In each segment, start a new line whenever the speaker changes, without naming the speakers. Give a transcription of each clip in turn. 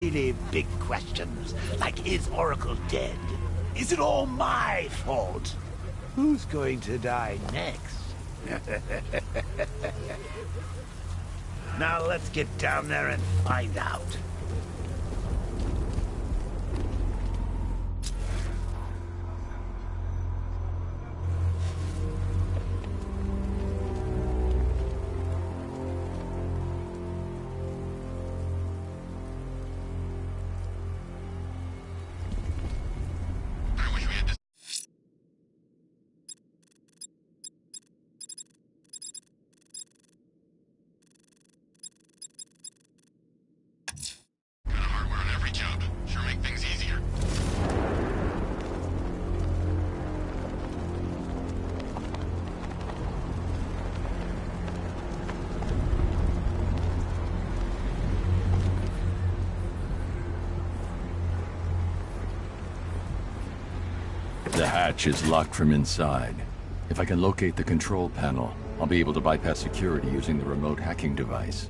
Really big questions, like is Oracle dead? Is it all my fault? Who's going to die next? Now let's get down there and find out.
The hatch is locked from inside. If I can locate the control panel, I'll be able to bypass security using the remote hacking device.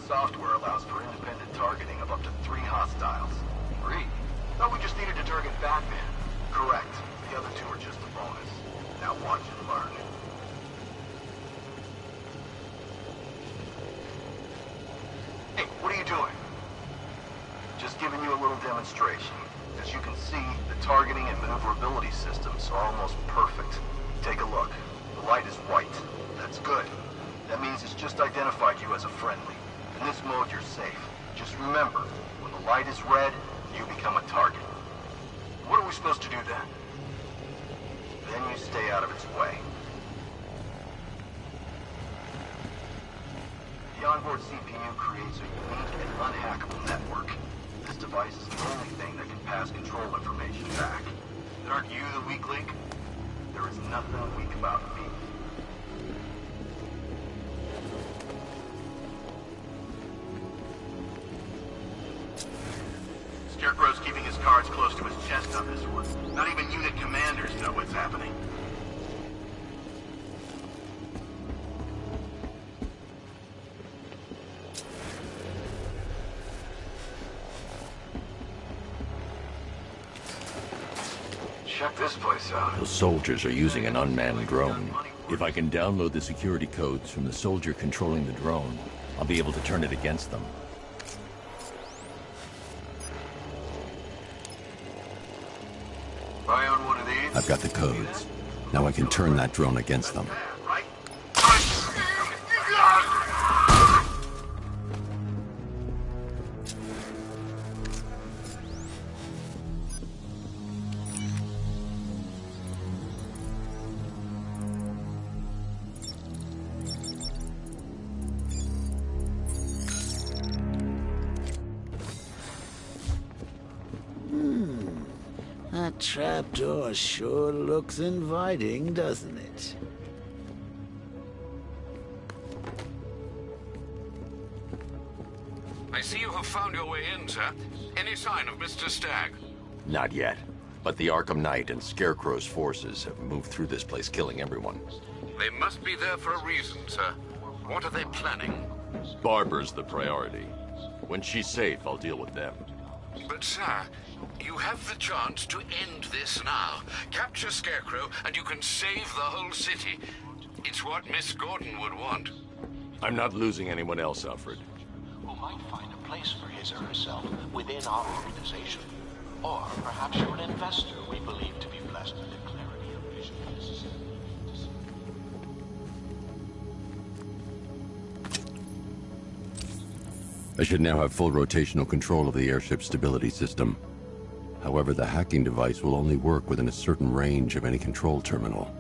Software allows for independent targeting of up to 3 hostiles. 3? Thought we just needed to target Batman. Correct. The other 2 are just a bonus. Now watch and learn. Hey, what are you doing? Just giving you a little demonstration. As you can see, the targeting and maneuverability systems are almost perfect. Take a look. The light is white. That's good. That means it's just identified you as a friendly. In this mode, you're safe. Just remember, when the light is red, you become a target. What are we supposed to do then? Then you stay out of its way. The onboard CPU creates a unique and unhackable network. This device is the only thing that can pass control information back. Then aren't you the weak link? There is nothing weak about me. Scarecrow's keeping his cards close to his chest on this one. Not even unit commanders know what's happening. Check this place out.
Those soldiers are using an unmanned drone. If I can download the security codes from the soldier controlling the drone, I'll be able to turn it against them.
Buy on one of these?
I've got the codes. Now I can turn that drone against them.
Right?
That trapdoor sure looks inviting, doesn't it?
I see you have found your way in, sir. Any sign of Mr. Stagg?
Not yet. But the Arkham Knight and Scarecrow's forces have moved through this place, killing everyone.
They must be there for a reason, sir. What are they planning?
Barbara's the priority. When she's safe, I'll deal with them.
But, sir, you have the chance to end this now. Capture Scarecrow, and you can save the whole city. It's what Miss Gordon would want.
I'm not losing anyone else, Alfred.
Who might find a place for his or herself within our organization. Or perhaps you're an investor we believe to be blessed with the clarity of vision necessary.
I should now have full rotational control of the airship's stability system. However, the hacking device will only work within a certain range of any control terminal.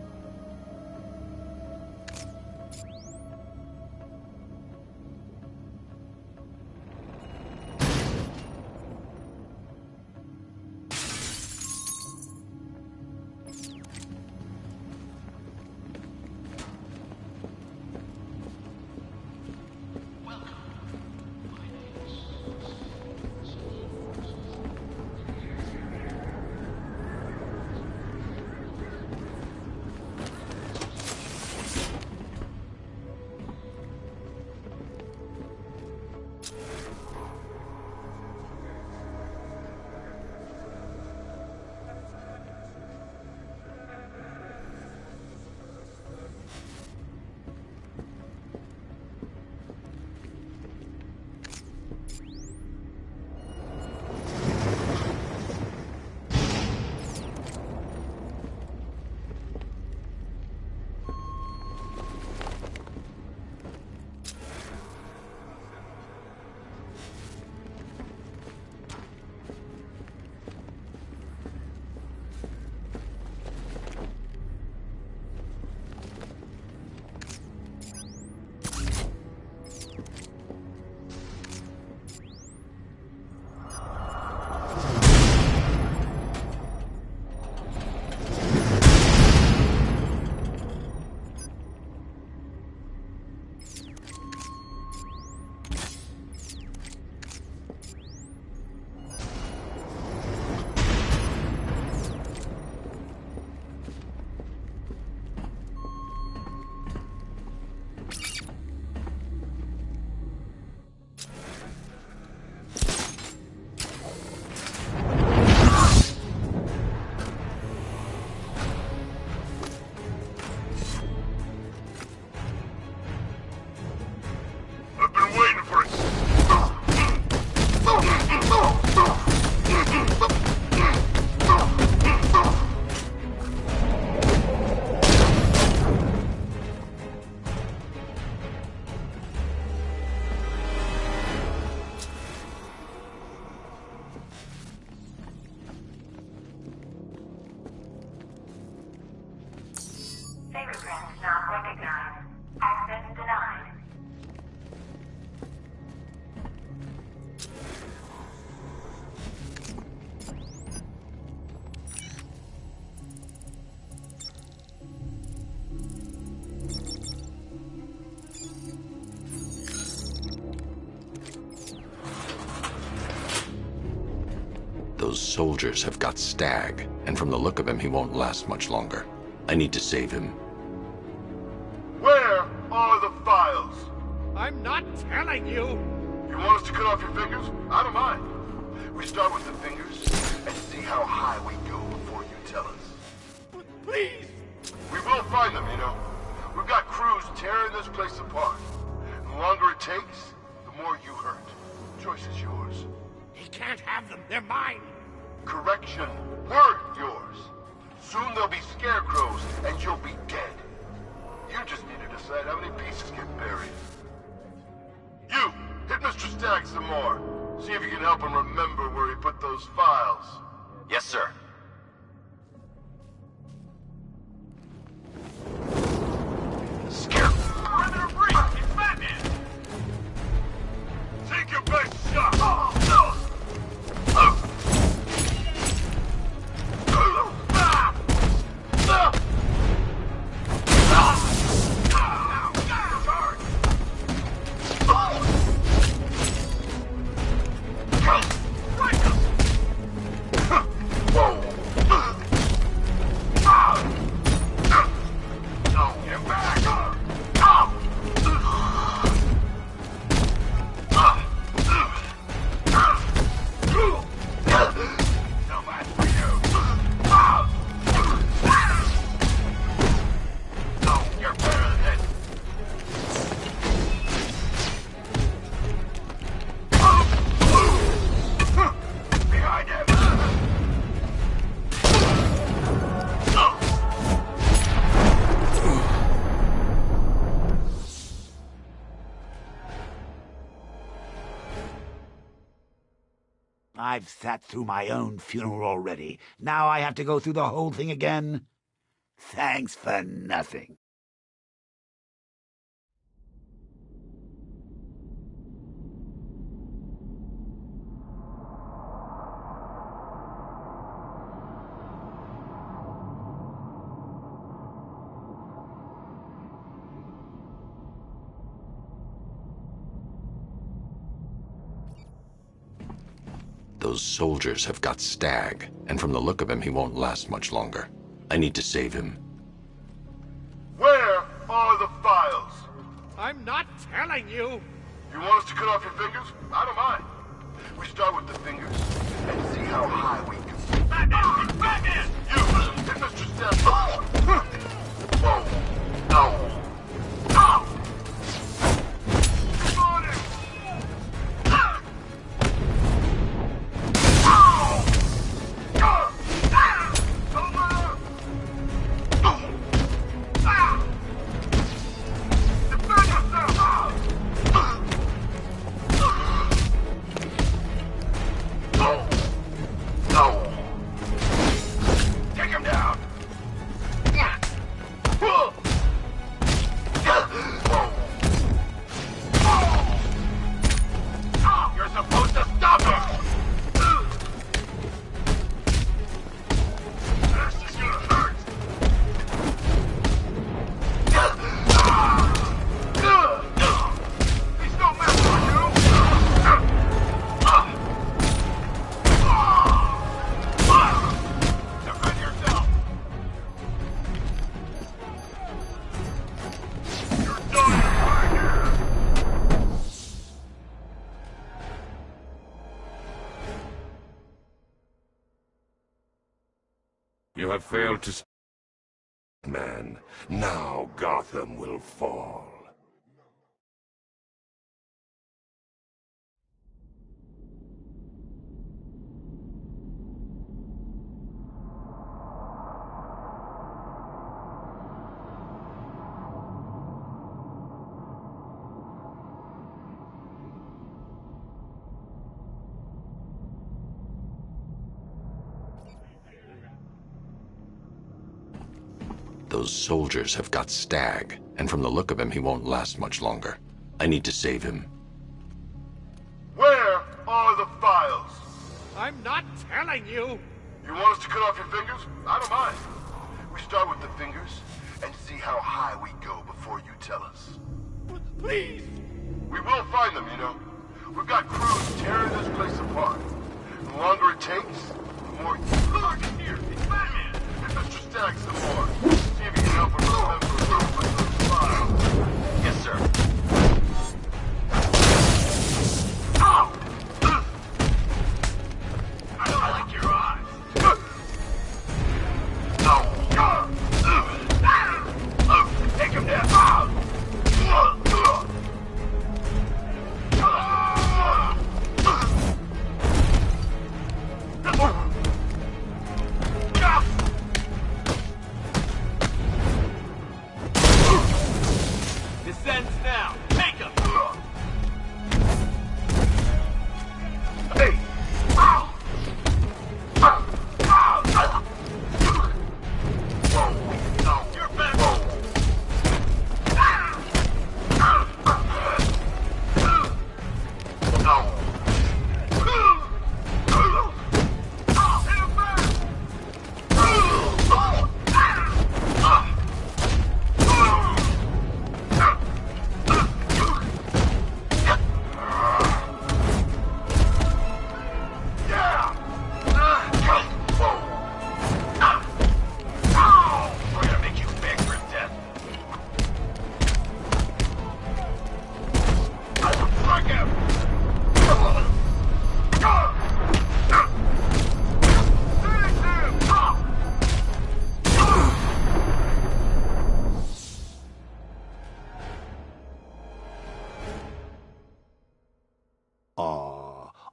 Fingerprints not recognized. Access denied.
Those soldiers have got Stag, and from the look of him, he won't last much longer. I need to save him.
Where are the files?
I'm not telling you!
You want us to cut off your fingers? I don't mind. We start with the fingers and see how high we go before you tell us.
Please!
We will find them, you know. We've got crews tearing this place apart. And the longer it takes, the more you hurt. The choice is yours.
He can't have them. They're mine.
Correction. Weren't yours. Soon they'll be scarecrows, and you'll be dead. You just need to decide how many pieces get buried. You, hit Mr. Stagg some more. See if you can help him remember where he put those files.
Yes, sir.
Scarecrow! Perimeter breach! It's Batman! Take your best shot! Whoa!
I've sat through my own funeral already. Now I have to go through the whole thing again? Thanks for nothing.
Those soldiers have got Stag, and from the look of him, he won't last much longer. I need to save him.
Where are the files?
I'm not telling you!
You want us to cut off your fingers? I don't mind. We start with the fingers and see how high we can. Batman! Batman! You and Mr. Stag. Whoa! No! Ow! Come on in!
You have failed to... Man, now Gotham will fall.
Those soldiers have got Stag, and from the look of him, he won't last much longer. I need to save him.
Where are the files?
I'm not telling you!
You want us to cut off your fingers? I don't mind. We start with the fingers and see how high we go before you tell us.
Please!
We will find them, you know. We've got crews tearing this place apart. The longer it takes, the more... Look here! It's Batman! And Mr. Stag some more. See if you can help him remember those files. Yes, sir. Ow! I like your eyes. Take him down.
Descends now! Take him!
Hey!
You're back!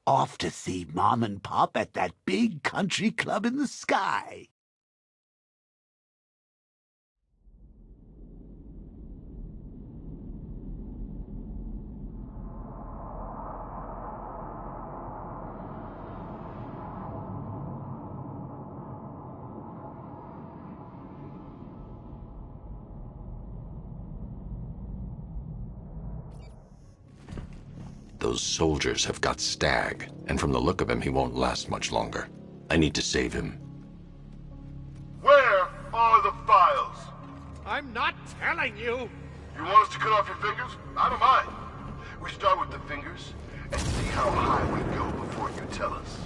Off to see Mom and Pop at that big country club in the sky.
Those soldiers have got Stag, and from the look of him, he won't last much longer. I need to save him.
Where are the files?
I'm not telling you!
You want us to cut off your fingers? I don't mind. We start with the fingers and see how high we go before you tell us.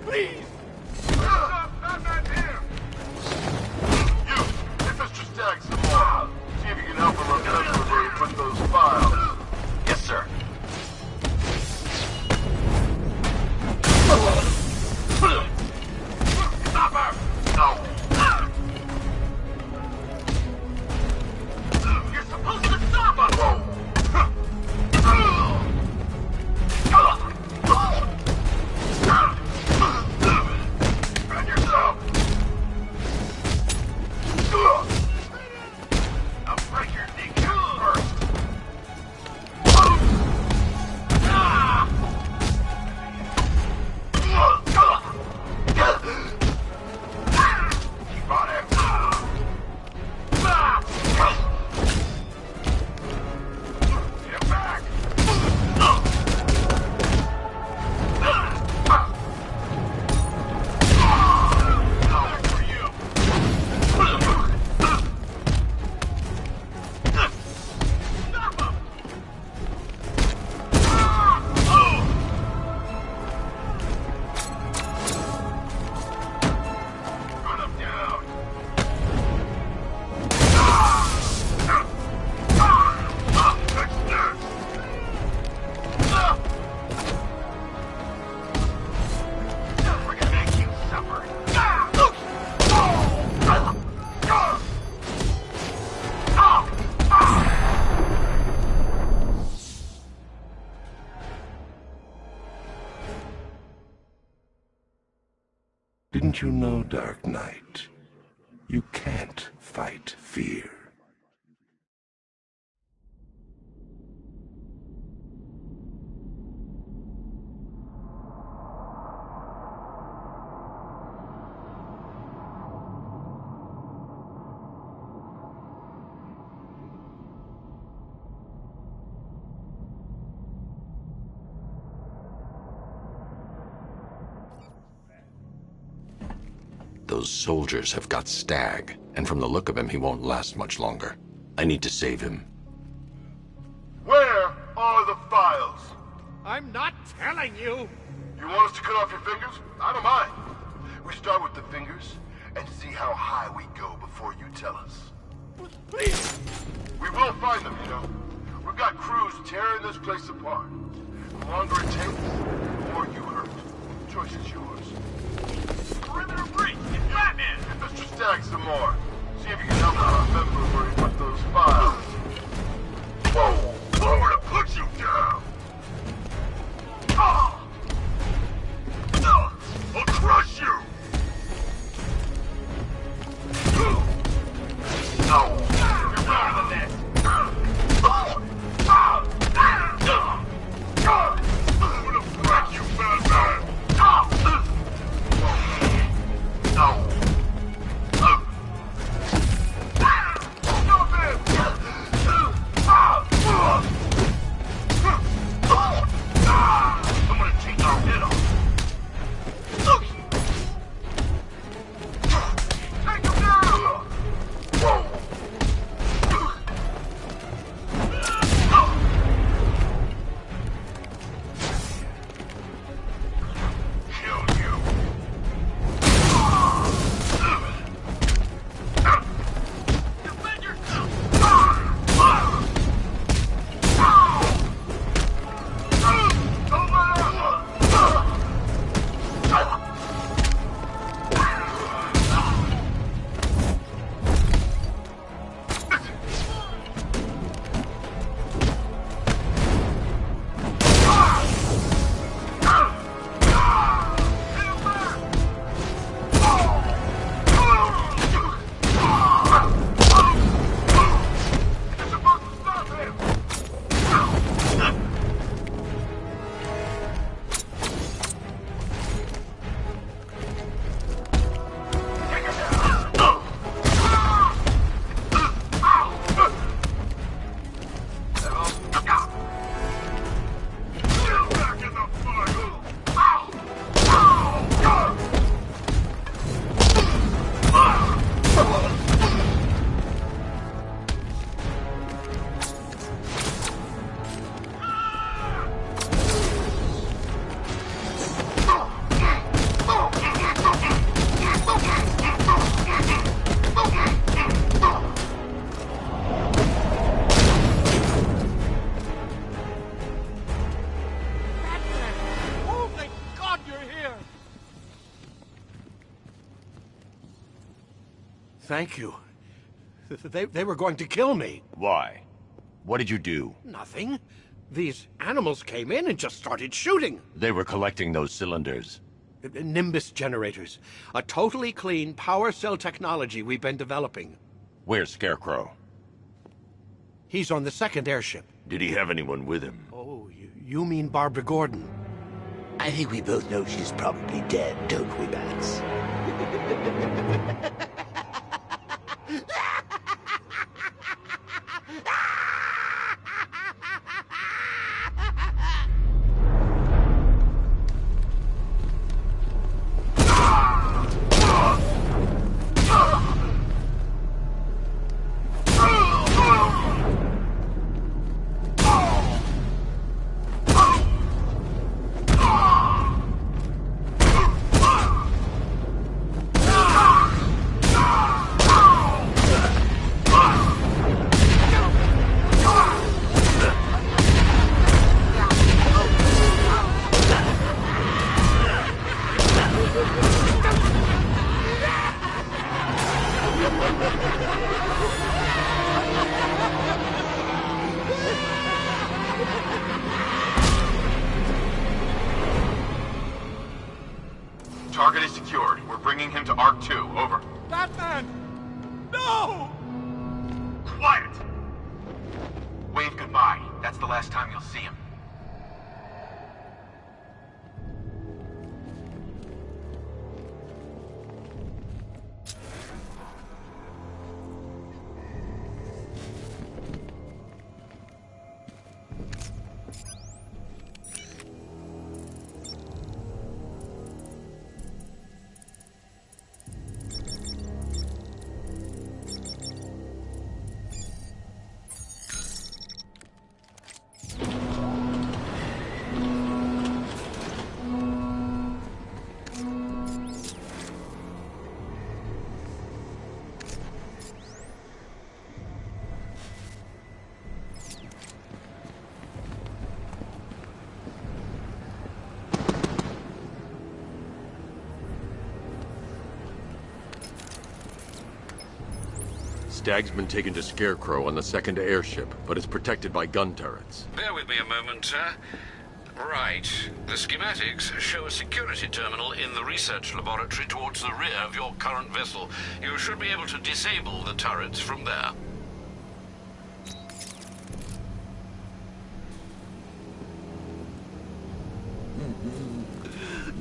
Please!
Batman here! You, get Mr. Stagg some more. See if you can help him remember where you put those files. Yes, sir. Stop her! No! You're supposed to stop us! Run yourself! I'll break your kneecap first! Keep on him! Get back! For you! Stop him! Run him down! We're gonna make you suffer.
Didn't you know, Dark Knight? You can't fight fear.
Those soldiers have got Stag, and from the look of him, he won't last much longer. I need to save him.
Where are the files?
I'm not telling you!
You want us to cut off your fingers? I don't mind. We start with the fingers and see how high we go before you tell us.
Please!
We will find them, you know. We've got crews tearing this place apart. The longer it takes, the more you hurt. The choice is yours. Perimeter breach! It's Batman! Get Mr. Stagg some more. See if you can help him remember where he put those files. Whoa! I'm gonna put you down! I'll crush you! No! You're better than this! I'm gonna break you, Batman!
Thank you. They were going to kill me.
Why? What did you do?
Nothing. These animals came in and just started shooting.
They were collecting those cylinders.
Nimbus generators. A totally clean power cell technology we've been developing.
Where's Scarecrow?
He's on the second airship.
Did he have anyone with him?
Oh, you mean Barbara Gordon?
I think we both know she's probably dead, don't we, Bats?
Target is secured. We're bringing him to Ark 2. Over.
Batman! No!
Quiet! Wave goodbye. That's the last time you'll see him.
Stag's been taken to Scarecrow on the second airship, but is protected by gun turrets.
Bear with me a moment, sir. Right. The schematics show a security terminal in the research laboratory towards the rear of your current vessel. You should be able to disable the turrets from there.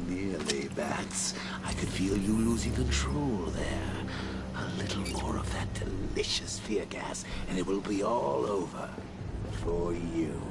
Nearly, Bats. I could feel you losing control there. A little more of that delicious fear gas, and it will be all over. For you.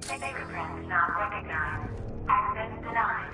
Fingerprints not recognized. Access denied.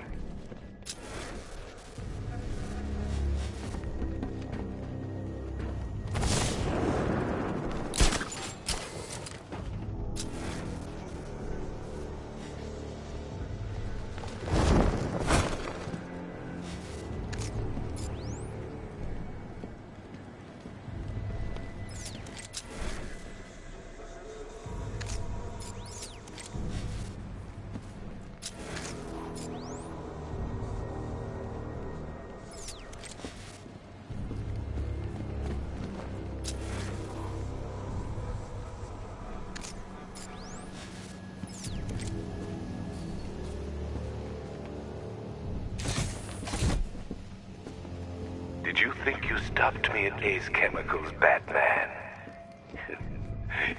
Did you think you stopped me at Ace Chemicals, Batman?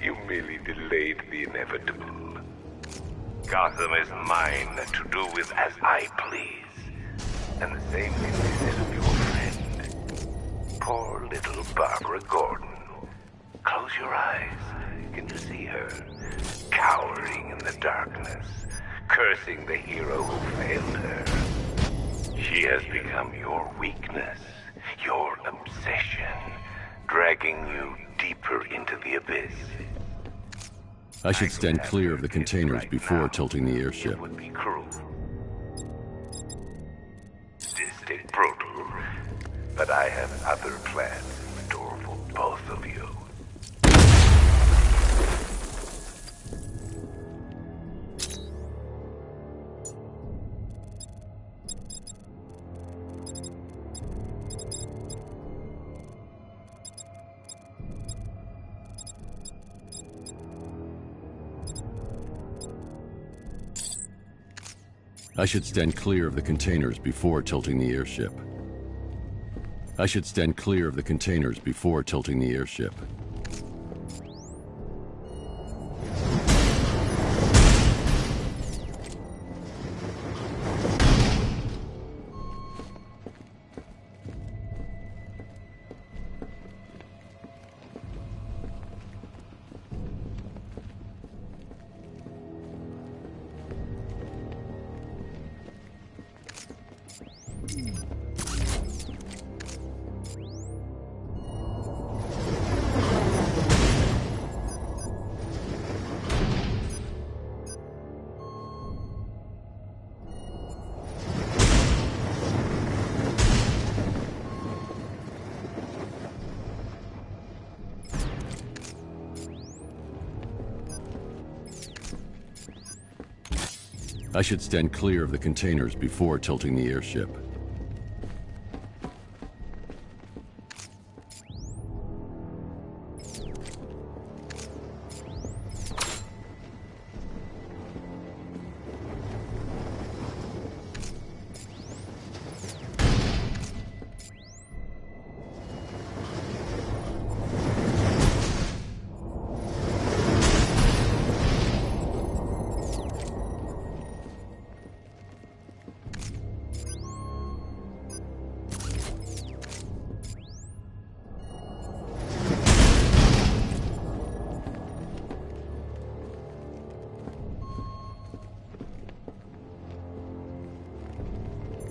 You merely delayed the inevitable. Gotham is mine to do with as I please. And the same can be said of your friend. Poor little Barbara Gordon. Close your eyes. Can you see her? Cowering in the darkness, cursing the hero who failed her. She has become your weakness, your obsession, dragging you deeper into the abyss.
I should stand clear of the containers before tilting the airship.
It would be cruel. Distant brutal. But I have other plans in store for both of you.
I should stand clear of the containers before tilting the airship. I should stand clear of the containers before tilting the airship. I should stand clear of the containers before tilting the airship.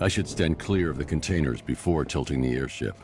I should stand clear of the containers before tilting the airship.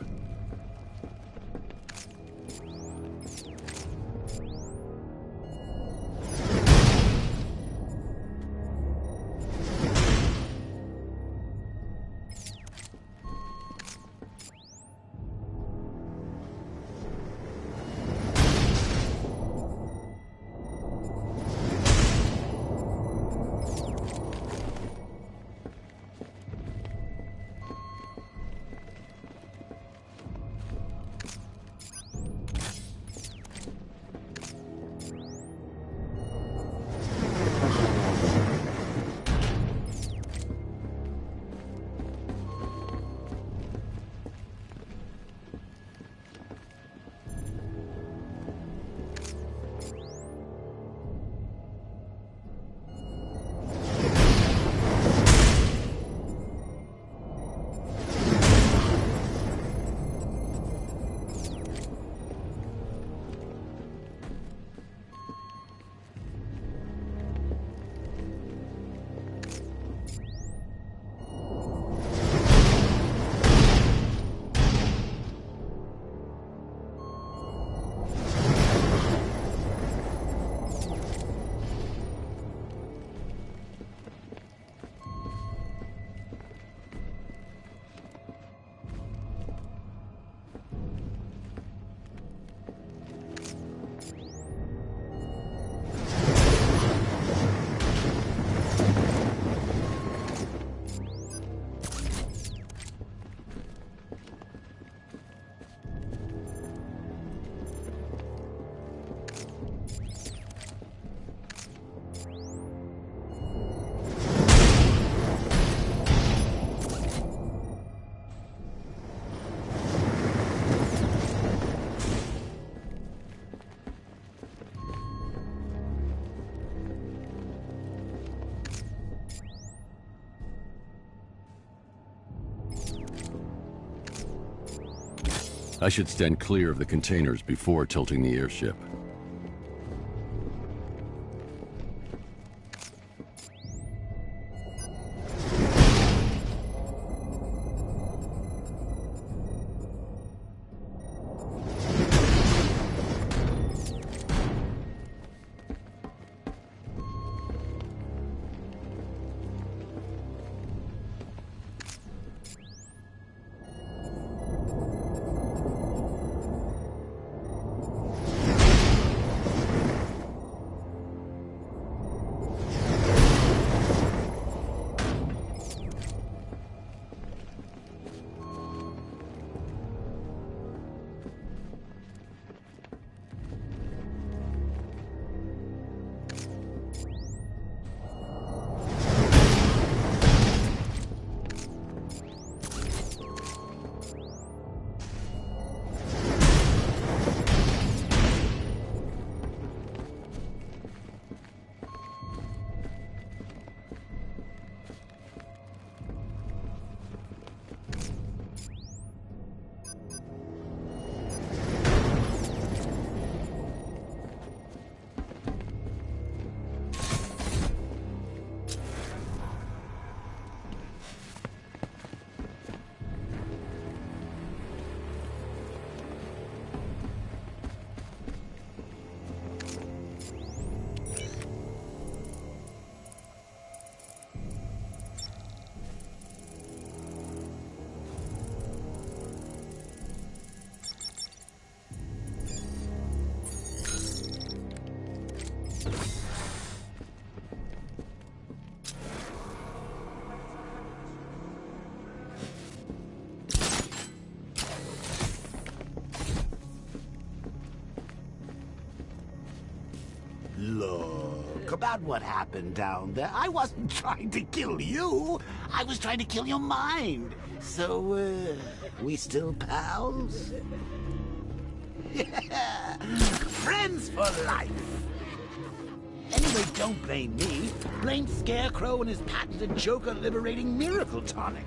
I should stand clear of the containers before tilting the airship.
Look, about what happened down there. I wasn't trying to kill you. I was trying to kill your mind. So, we still pals? Yeah. Friends for life. Anyway, don't blame me. Blame Scarecrow and his patented Joker-liberating miracle tonic.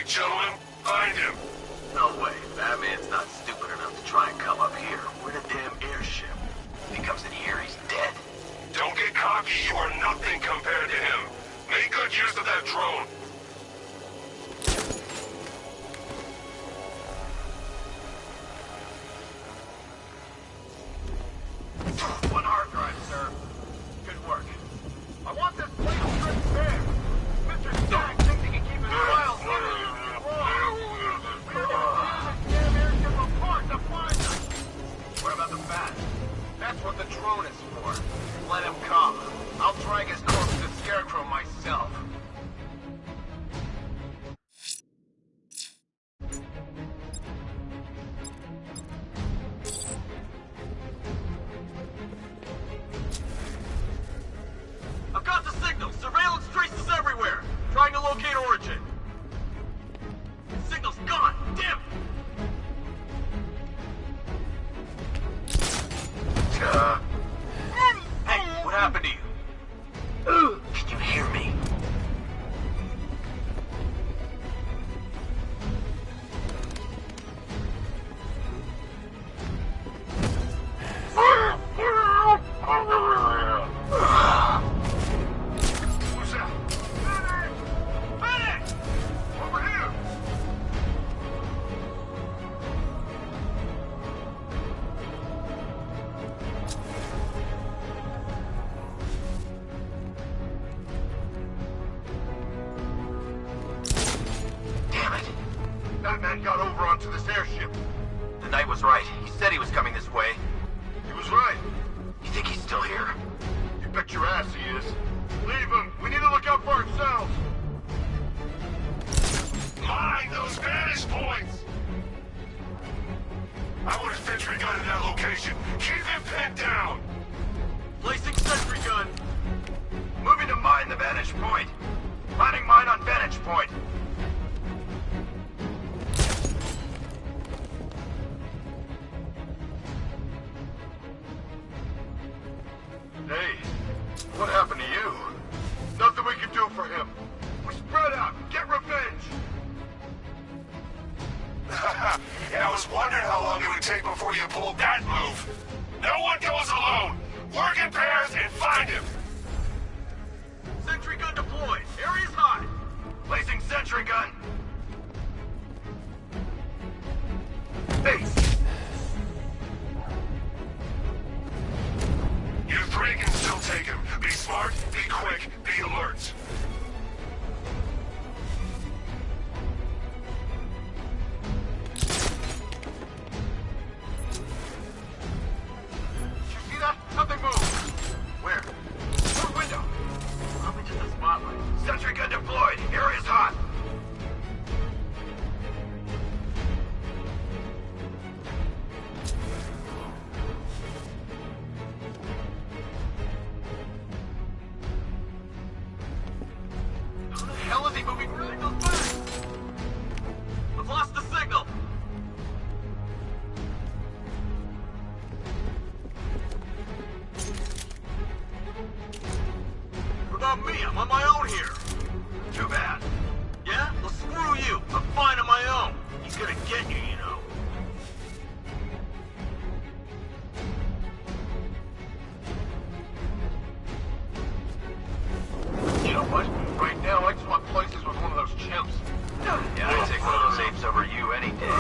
Gentlemen, find him! No way. Batman's not stupid enough to try and come up here. We're in a damn airship. If he comes in here, he's dead. Don't get cocky. You are nothing compared to him. Make good use of that drone. One hard drive, sir. Good work. I want this place stripped bare. Mr. Stack thinks he can keep his files hidden. What about the bat? That's what the drone is for. Let him come. I'll drag his corpse to Scarecrow myself. I've got the signal. Surveillance traces everywhere. Trying to locate origin. Signal's gone. Damn it. Hey, what happened to you? Can you hear me? Who's that? Medic! Medic! Over here! Batman got over onto this airship. The Knight was right. He said he was coming this way. He was right. You think he's still here? You bet your ass he is. Leave him. We need to look out for ourselves. Mind those vantage points! I want a sentry gun in that location. Keep him pinned down! Placing sentry gun. Moving to mine the vantage point. Planning mine on vantage point. Sentry gun! Base!
You three can still take him. Be smart, be quick, be alert.
You see that? Something moved! Where? Through the window! Probably just a spotlight. Sentry gun deployed! Area's hot! How the hell is he moving really so fast? I've lost the signal! What about me? I'm on my own here. Too bad. Yeah? Well, screw you. I'm fine on my own. He's gonna get you, you know. You know what? Right now, I just want places with one of those chimps. Yeah, I'd take one of those apes over you any day.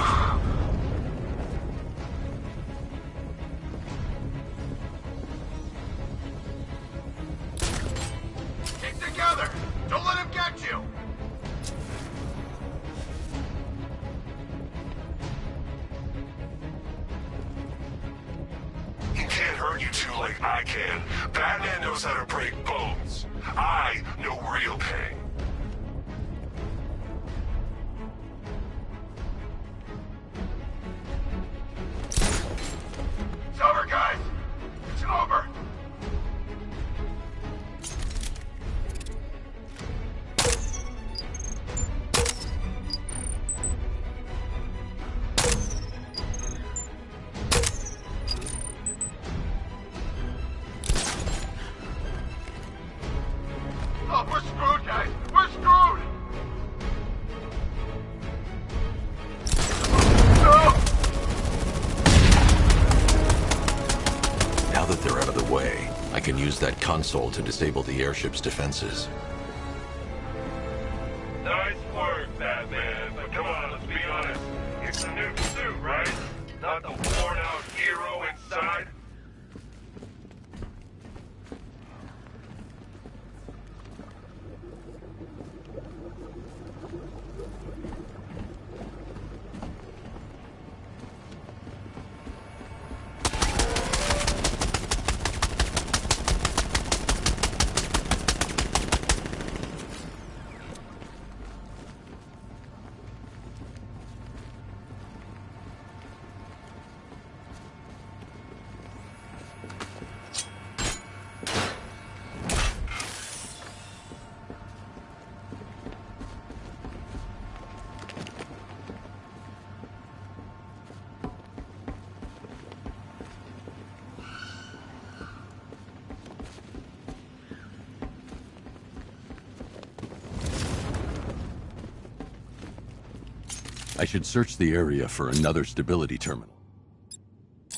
Stick together! Don't let him get you!
He can't hurt you two like I can. Batman knows how to break bones. I know real pain.
It's over, guys! It's over! Oh, we're screwed, guys! We're screwed! No!
Now that they're out of the way, I can use that console to disable the airship's defenses.
Nice work, Batman. But come on, let's be honest. It's a new suit, right? Not the worn-out hero inside.
I should search the area for another stability terminal.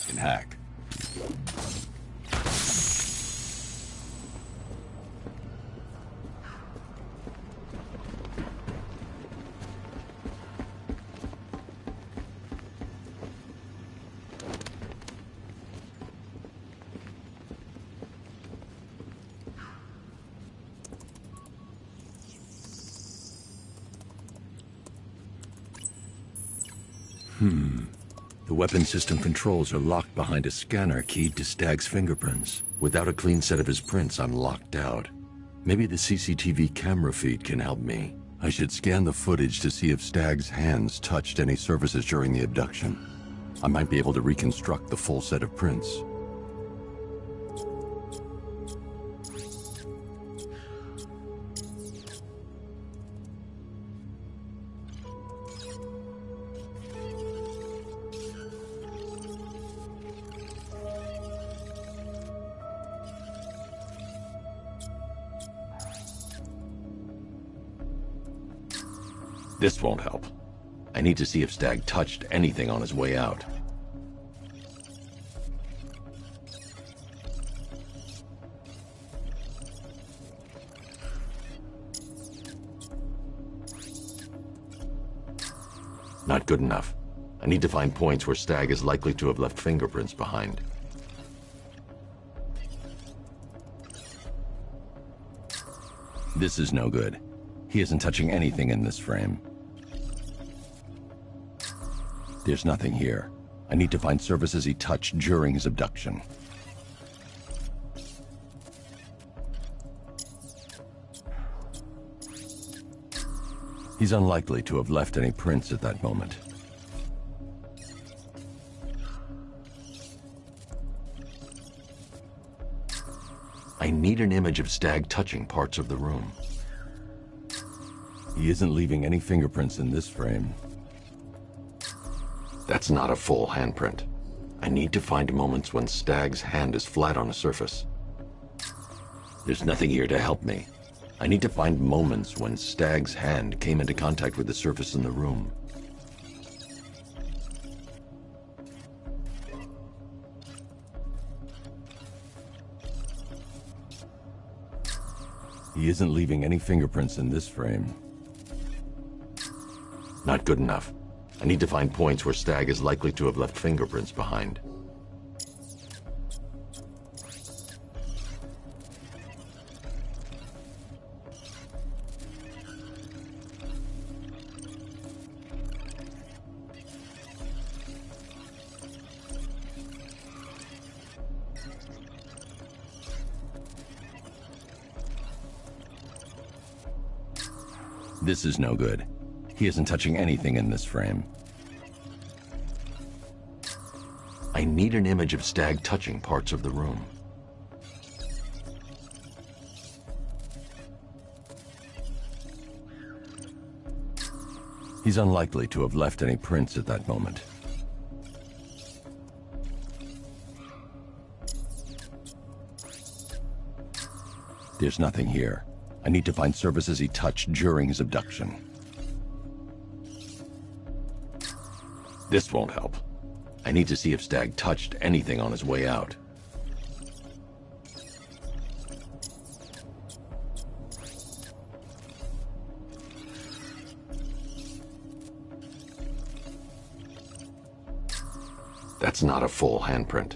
And hack.
The weapon system controls are locked behind a scanner keyed to Stagg's fingerprints. Without a clean set of his prints, I'm locked out. Maybe the CCTV camera feed can help me. I should scan the footage to see if Stagg's hands touched any surfaces during the abduction. I might be able to reconstruct the full set of prints. This won't help. I need to see if Stagg touched anything on his way out.
Not good enough. I need to find points where Stag is likely to have left fingerprints behind. This is no good. He isn't touching anything in this frame. There's nothing here. I need to find surfaces he touched during his abduction. He's unlikely to have left any prints at that moment. I need an image of Stag touching parts of the room. He isn't leaving any fingerprints in this frame. That's not a full handprint. I need to find moments when Stag's hand is flat on a surface. There's nothing here to help me. I need to find moments when Stag's hand came into contact with the surface in the room. He isn't leaving any fingerprints in this frame. Not good enough. I need to find points where Stag is likely to have left fingerprints behind. This is no good. He isn't touching anything in this frame. I need an image of Stag touching parts of the room. He's unlikely to have left any prints at that moment. There's nothing here. I need to find surfaces he touched during his abduction. This won't help. I need to see if Stag touched anything on his way out. That's not a full handprint.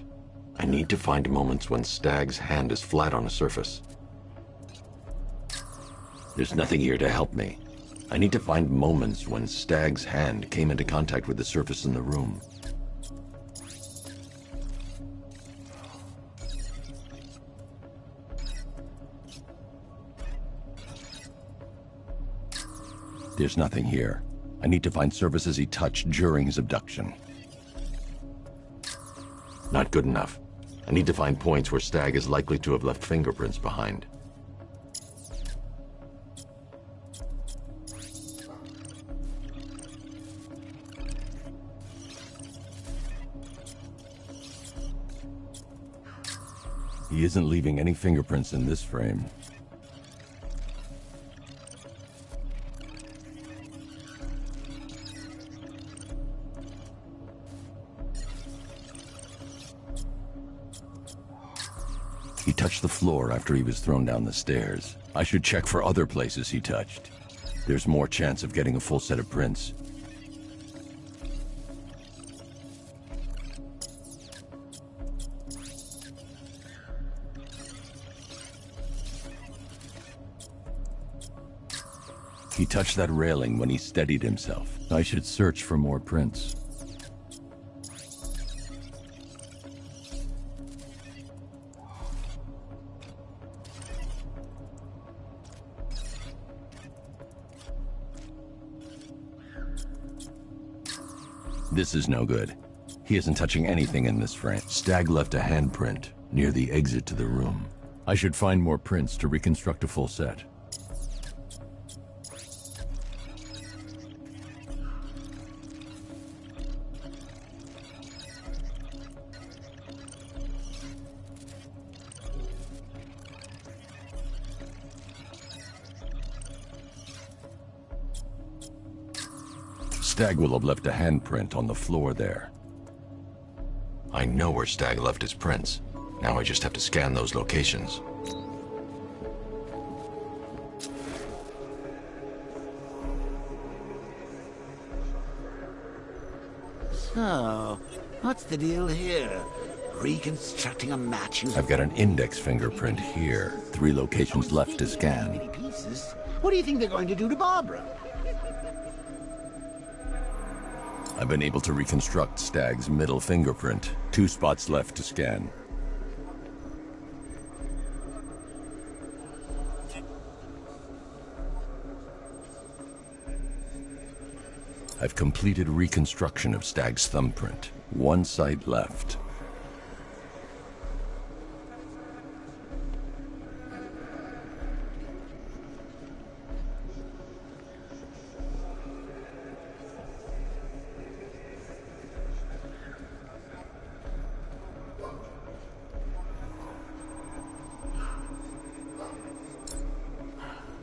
I need to find moments when Stag's hand is flat on a surface. There's nothing here to help me. I need to find moments when Stag's hand came into contact with the surface in the room. There's nothing here. I need to find surfaces he touched during his abduction. Not good enough. I need to find points where Stag is likely to have left fingerprints behind. He isn't leaving any fingerprints in this frame. He touched the floor after he was thrown down the stairs. I should check for other places he touched. There's more chance of getting a full set of prints. He touched that railing when he steadied himself. I should search for more prints. This is no good. He isn't touching anything in this frame. Stag left a handprint near the exit to the room. I should find more prints to reconstruct a full set. Stag will have left a handprint on the floor there. I know where Stag left his prints. Now I just have to scan those locations.
So, what's the deal here? Reconstructing a matching...
I've got an index fingerprint here. 3 locations left to scan.
Many pieces. What do you think they're going to do to Barbara?
I've been able to reconstruct Stag's middle fingerprint. 2 spots left to scan. I've completed reconstruction of Stag's thumbprint. 1 site left.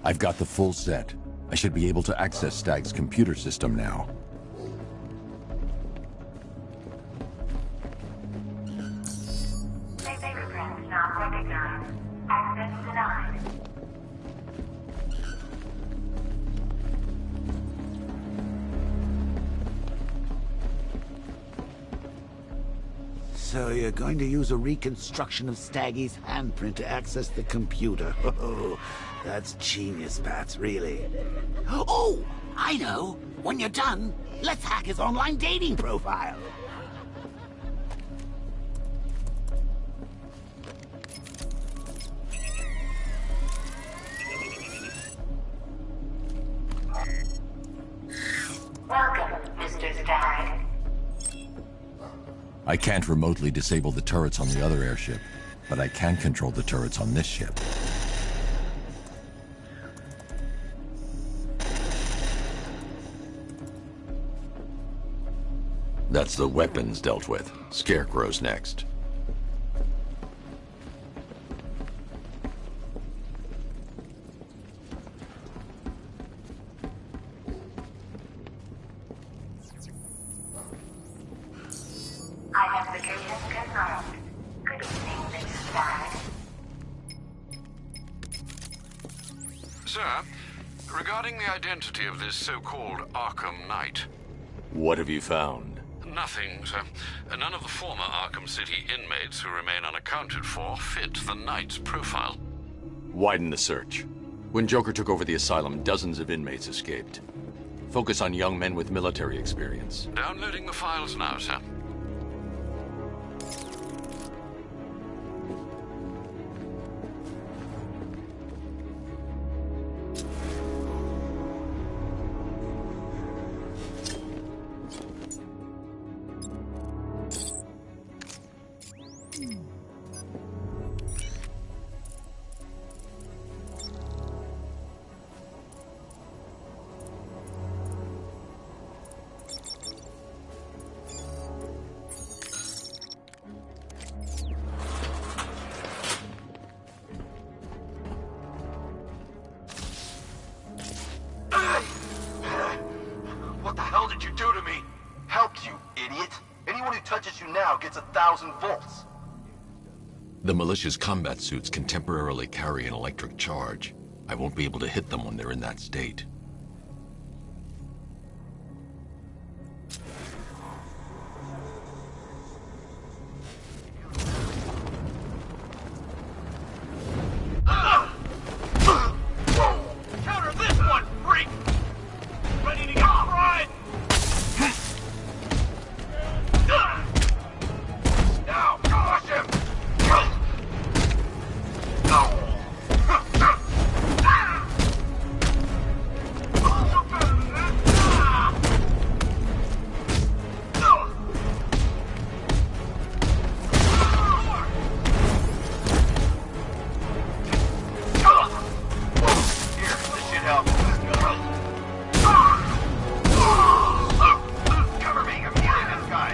I've got the full set. I should be able to access Stag's computer system now.
Fingerprints not recognized. Access denied.
So you're going to use a reconstruction of Staggy's handprint to access the computer. Oh, that's genius, Bats, really. Oh, I know. When you're done, let's hack his online dating profile.
Welcome, Mr. Stag.
I can't remotely disable the turrets on the other airship, but I can control the turrets on this ship.
That's the weapons dealt with. Scarecrow's next.
Identification confirmed. Good evening, Mr. Stag.
Sir, regarding the identity of this so-called Arkham Knight.
What have you found?
Nothing, sir. None of the former Arkham City inmates who remain unaccounted for fit the Knight's profile.
Widen the search. When Joker took over the asylum, dozens of inmates escaped. Focus on young men with military experience.
Downloading the files now, sir.
What the hell did you do to me? Helped you, idiot. Anyone who touches you now gets 1,000 volts.
The militia's combat suits can temporarily carry an electric charge. I won't be able to hit them when they're in that state.
Counter this one, freak! Ready to get fried? Now, crush him! Here, this should help. Cover me, I'm healing this guy.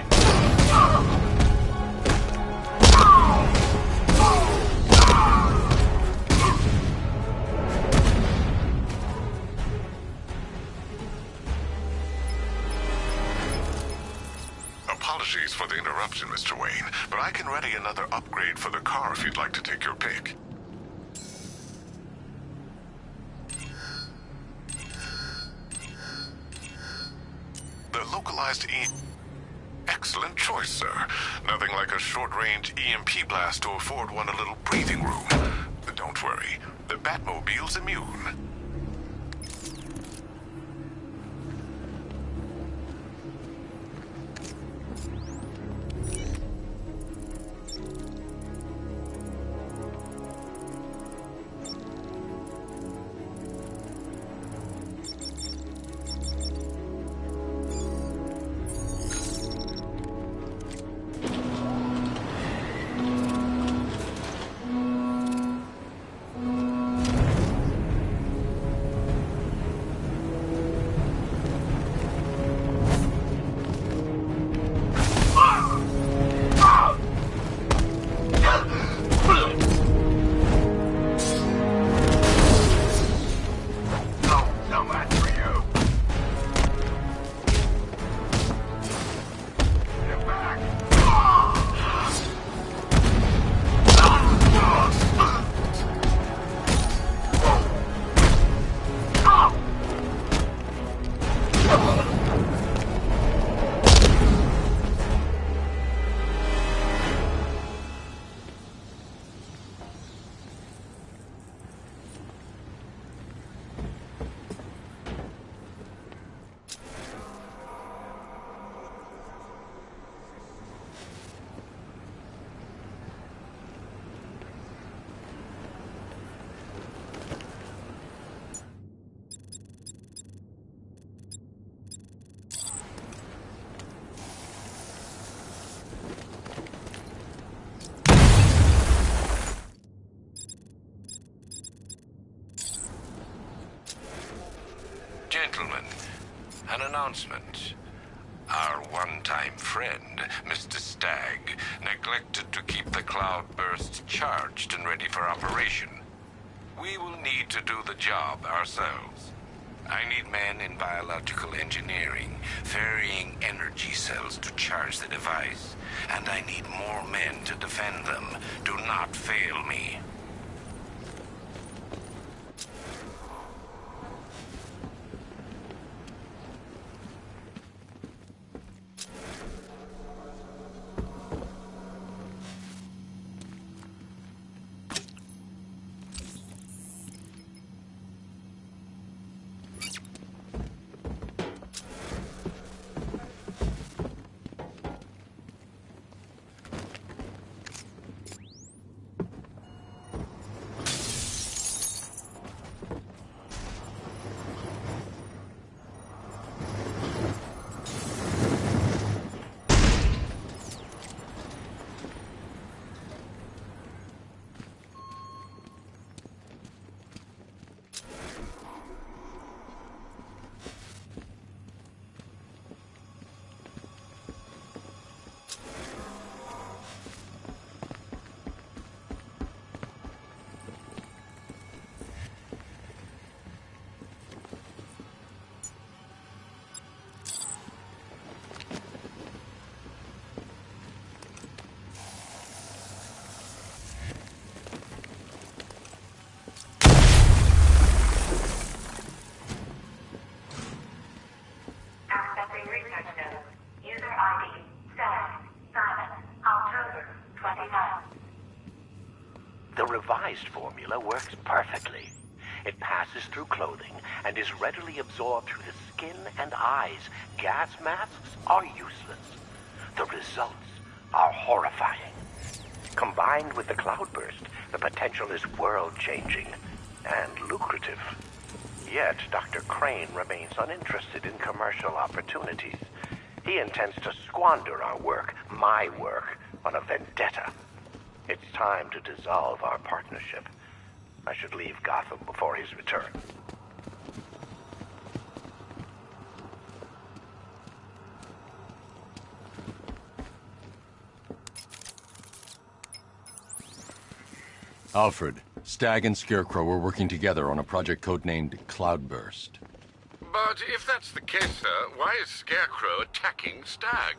Apologies for the interruption, Mr. Wayne, but I can ready another upgrade for the car if you'd like to take your pick. The localized Excellent choice, sir. Nothing like a short-range EMP blast to afford one a little breathing room. Don't worry, the Batmobile's immune.
Gentlemen, an announcement. Our one-time friend, Mr. Stagg, neglected to keep the cloudbursts charged and ready for operation. We will need to do the job ourselves. I need men in biological engineering, ferrying energy cells to charge the device. And I need more men to defend them. Do not fail me. The revised formula works perfectly. It passes through clothing and is readily absorbed through the skin and eyes. Gas masks are useless. The results are horrifying. Combined with the cloudburst, the potential is world-changing and lucrative. Yet, Dr. Crane remains uninterested in commercial opportunities. He intends to squander our work, my work, on a vendetta. It's time to dissolve our partnership. I should leave Gotham before his return.
Alfred, Stagg and Scarecrow were working together on a project codenamed Cloudburst.
But if that's the case, sir, why is Scarecrow attacking Stagg?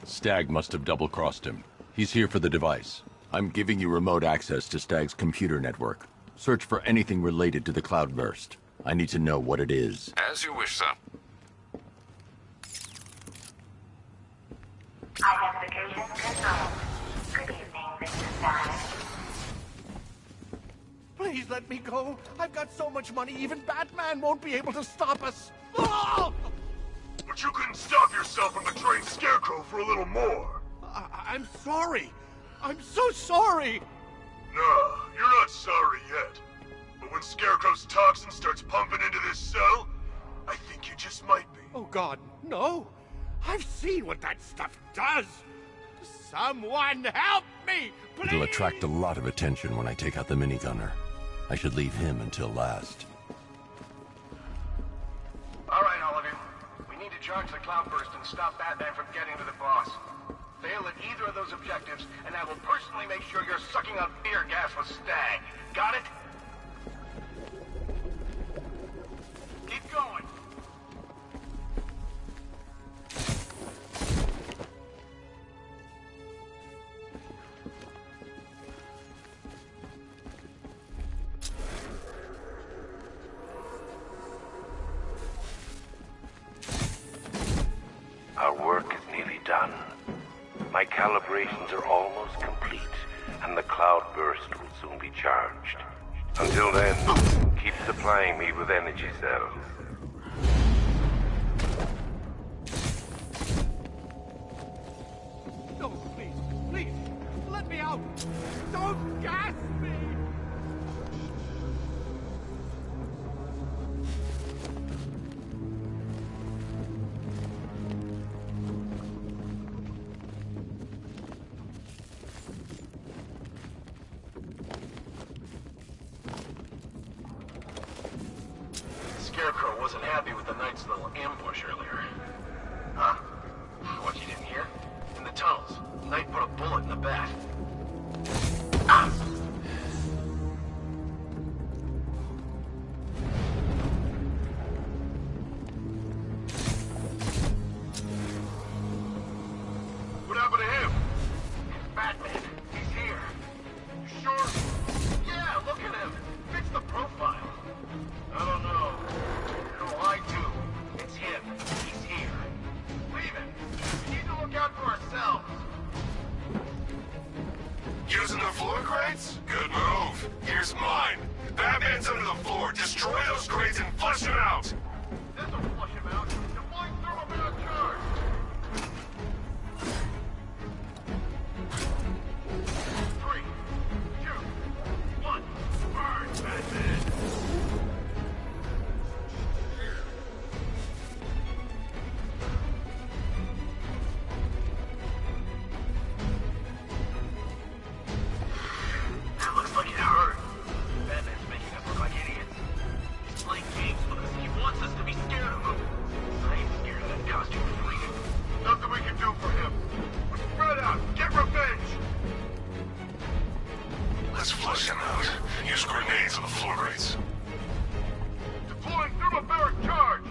Stagg must have double-crossed him. He's here for the device. I'm giving you remote access to Stagg's computer network. Search for anything related to the Cloudburst. I need to know what it is.
As you wish, sir.
Control. Good evening, Mr. Stagg.
Please let me go. I've got so much money, even Batman won't be able to stop us. Oh!
But you couldn't stop yourself from betraying Scarecrow for a little more.
I'm sorry. I'm so sorry.
No, you're not sorry yet. But when Scarecrow's toxin starts pumping into this cell, I think you just might be.
Oh, God, no. I've seen what that stuff does. Someone help me, please!
It'll attract a lot of attention when I take out the minigunner. I should leave him until last.
All right, all of you. We need to charge the cloudburst and stop Batman from getting to the boss. Fail at either of those objectives, and I will personally make sure you're sucking on fear gas with Stag. Got it? Keep going.
Our work is nearly done. My calibrations are almost complete, and the cloudburst will soon be charged. Until then, keep supplying me with energy cells.
No, please, let me out. Don't gas me.
Scarecrow wasn't happy with the Knight's little ambush earlier. Huh? What, you didn't hear? In the tunnels, Knight put a bullet in the bat. Ah! What happened to him? It's Batman. He's here. You sure? Yeah, look at him. Fix the profile. I don't know. No, I do. It's him. He's here. Leave him. We need to look out for ourselves.
Using the floor crates? Good move. Here's mine. Batman's under the floor. Destroy those crates and flush him out.
This'll flush him out. Deploying thermobaric charge. 3, 2, 1. Burn, Batman. That looks like it hurt. Batman's making us look like idiots. He's playing games with us. He wants us to be scared of him. I ain't scared of that costume freak. Nothing we can do for him. We spread out. Get revenge.
Let's flush him out. Use grenades on the floor crates.
Deploying thermobaric charge.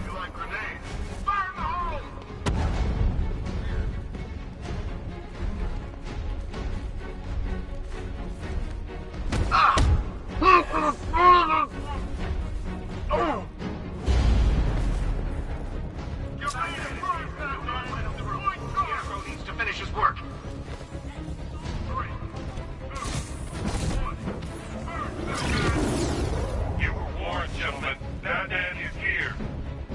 You like grenades? Fire in the hole! Get ready to burn, Batman! Deploying charge! Scarecrow needs to finish his work. 3, 2, 1. Burn, Batman!
You were warned, gentlemen. Batman is here.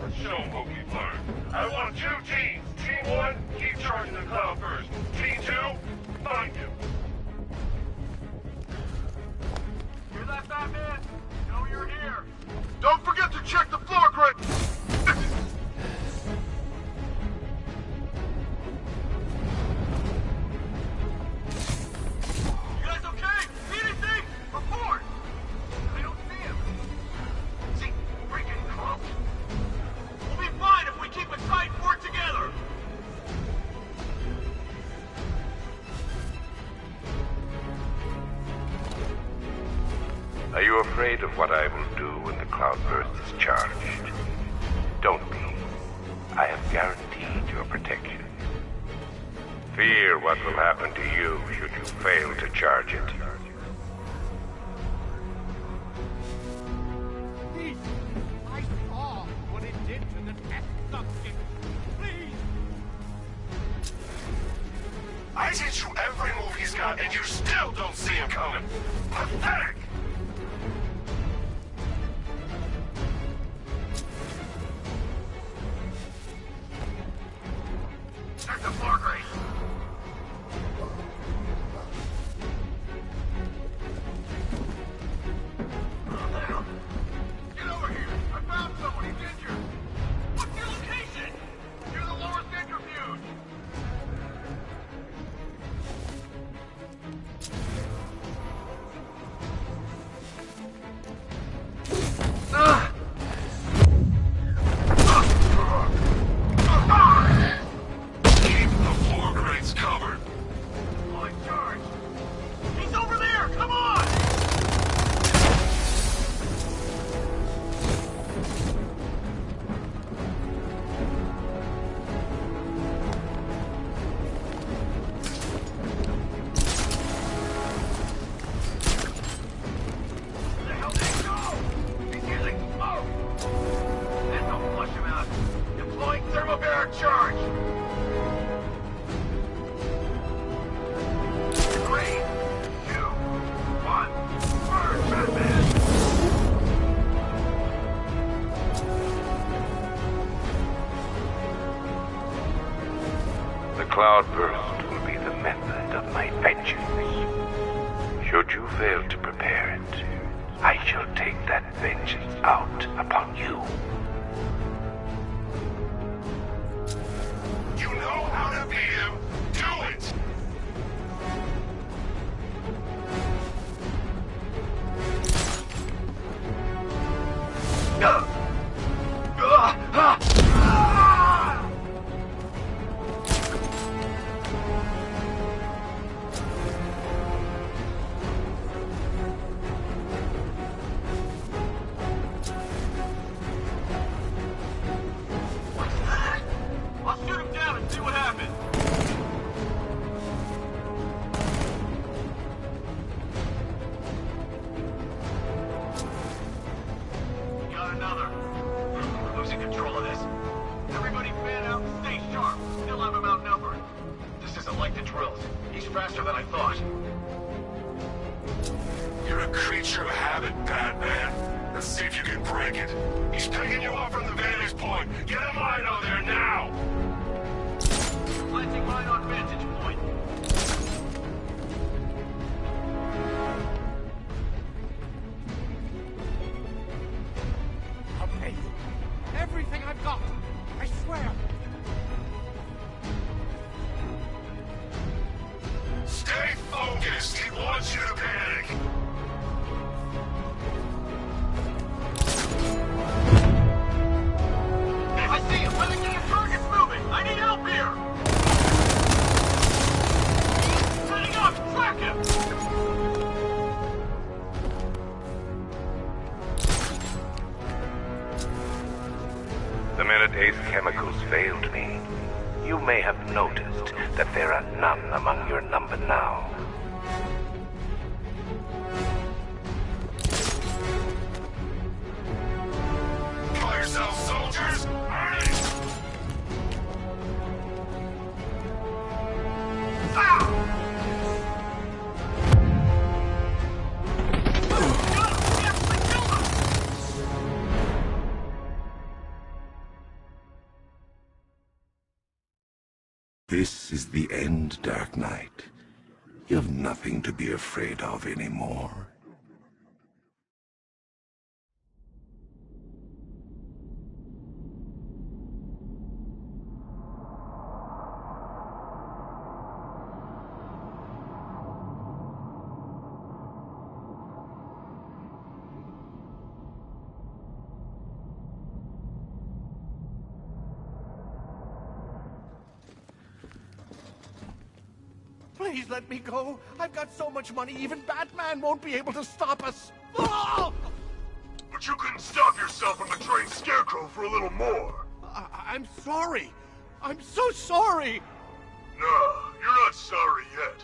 Let's show him what we've learned. I want 2 teams. Team 1, keep charging the cloudburst. Team 2, find him.
Hear that, Batman? Know you're here. Don't forget to check the floor crate! You guys okay? See anything? Report! I don't see him. See, freaking close. We'll be fine if we keep it tight and work together.
Are you afraid of what I will do when the cloudburst is charged. Don't be. I have guaranteed your protection. Fear what will happen to you should you fail to charge it.
Please! I saw what it did to the test subject. Please!
I teach you every move he's got, and you still don't see him coming. Pathetic! Check the floor grate. Get over here! I found someone. He's injured. What's your location? Near the lower centrifuge. Keep the floor grates covered. On charge. He's over there. Come on. Where the hell did he go? He's using smoke. And don't flush him out. Deploying thermobaric charge. 3, 2, 1. Burn, Batman!
The cloudburst will be the method of my vengeance. Should you fail to prepare it, I shall take that vengeance out upon you.
You know how to beat him. Do it! What's that? I'll shoot him down and see what happens. Got another. We're losing control of this. Everybody fan out and stay sharp. Still have him outnumbered. This isn't like the drills. He's faster than I thought. You're a creature of habit, Batman. Let's see if you can break it. He's picking you up from the vantage point. Get a mine on there now! Planting mine on vantage point.
I'll pay you. Everything I've got. I swear.
Stay focused. He wants you to panic. I see him. Let me get your targets moving. I need help here. Setting up. Track him.
The minute Ace Chemicals failed me, you may have noticed that there are none among your number now.
Call yourselves soldiers. Earn it.
This is the end, Dark Knight. You have nothing to be afraid of anymore.
Please let me go. I've got so much money, even Batman won't be able to stop us. Oh!
But you couldn't stop
yourself on the trained scarecrow for a little more.
I'm sorry. I'm so sorry.
No, you're not sorry yet.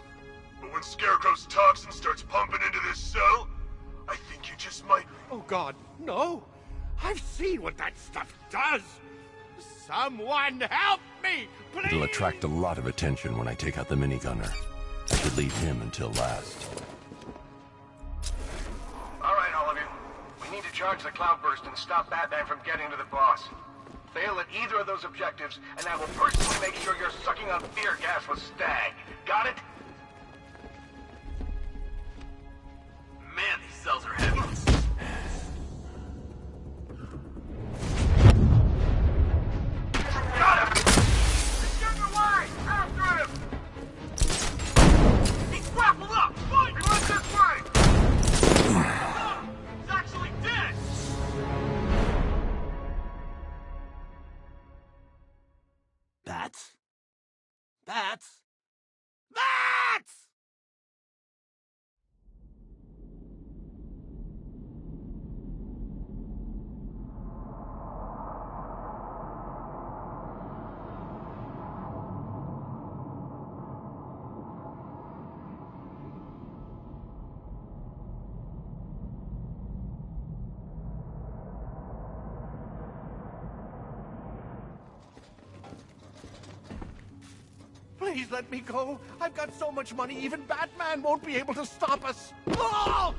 But when Scarecrow's toxin starts pumping into this cell, I think you just might...
Oh, God, no. I've seen what that stuff does. Someone help me, please!
It'll attract a lot of attention when I take out the minigunner. I should leave him until last.
All right, all of you. We need to charge the cloudburst and stop Batman from getting to the boss. Fail at either of those objectives, and I will personally make sure you're sucking on fear gas with Stag. Got it? Man, these cells are heavy. Got him! He's getting away! After him! He's grappled up! Fight! He went this way! He's actually dead!
Bats? Bats? Bats!
Please let me go. I've got so much money, even Batman won't be able to stop us. Oh!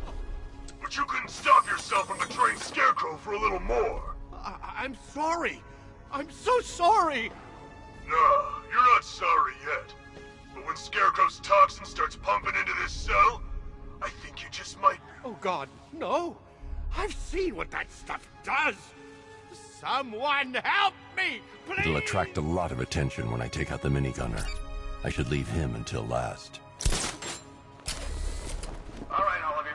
But you couldn't stop yourself on the trained scarecrow for a little more.
I'm sorry. I'm so sorry.
No, you're not sorry yet. But when Scarecrow's toxin starts pumping into this cell, I think you just might...
Oh, God, no. I've seen what that stuff does. Someone help me, please!
It'll attract a lot of attention when I take out the minigunner. I should leave him until last.
All right, all of you.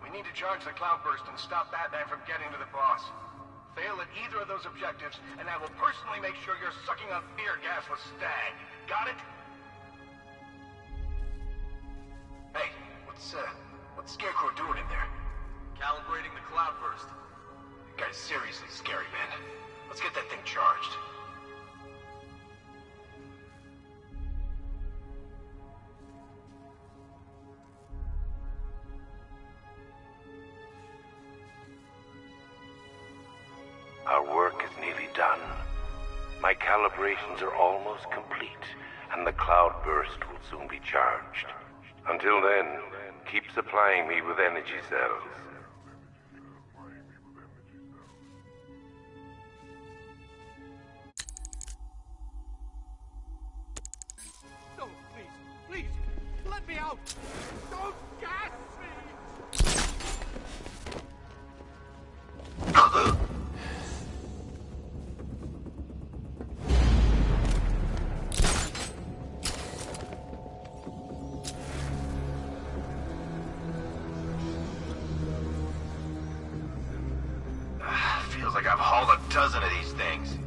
We need to charge the cloudburst and stop Batman from getting to the boss. Fail at either of those objectives, and I will personally make sure you're sucking on fear gas with Stag. Got it? Hey, what's Scarecrow doing in there? Calibrating the cloudburst. That guy's seriously scary, man. Let's get that thing charged.
Our work is nearly done. My calibrations are almost complete, and the cloudburst will soon be charged. Until then, keep supplying me with energy cells.
No, please, let me out. Don't gas me.
Feels like I've hauled a dozen of these things.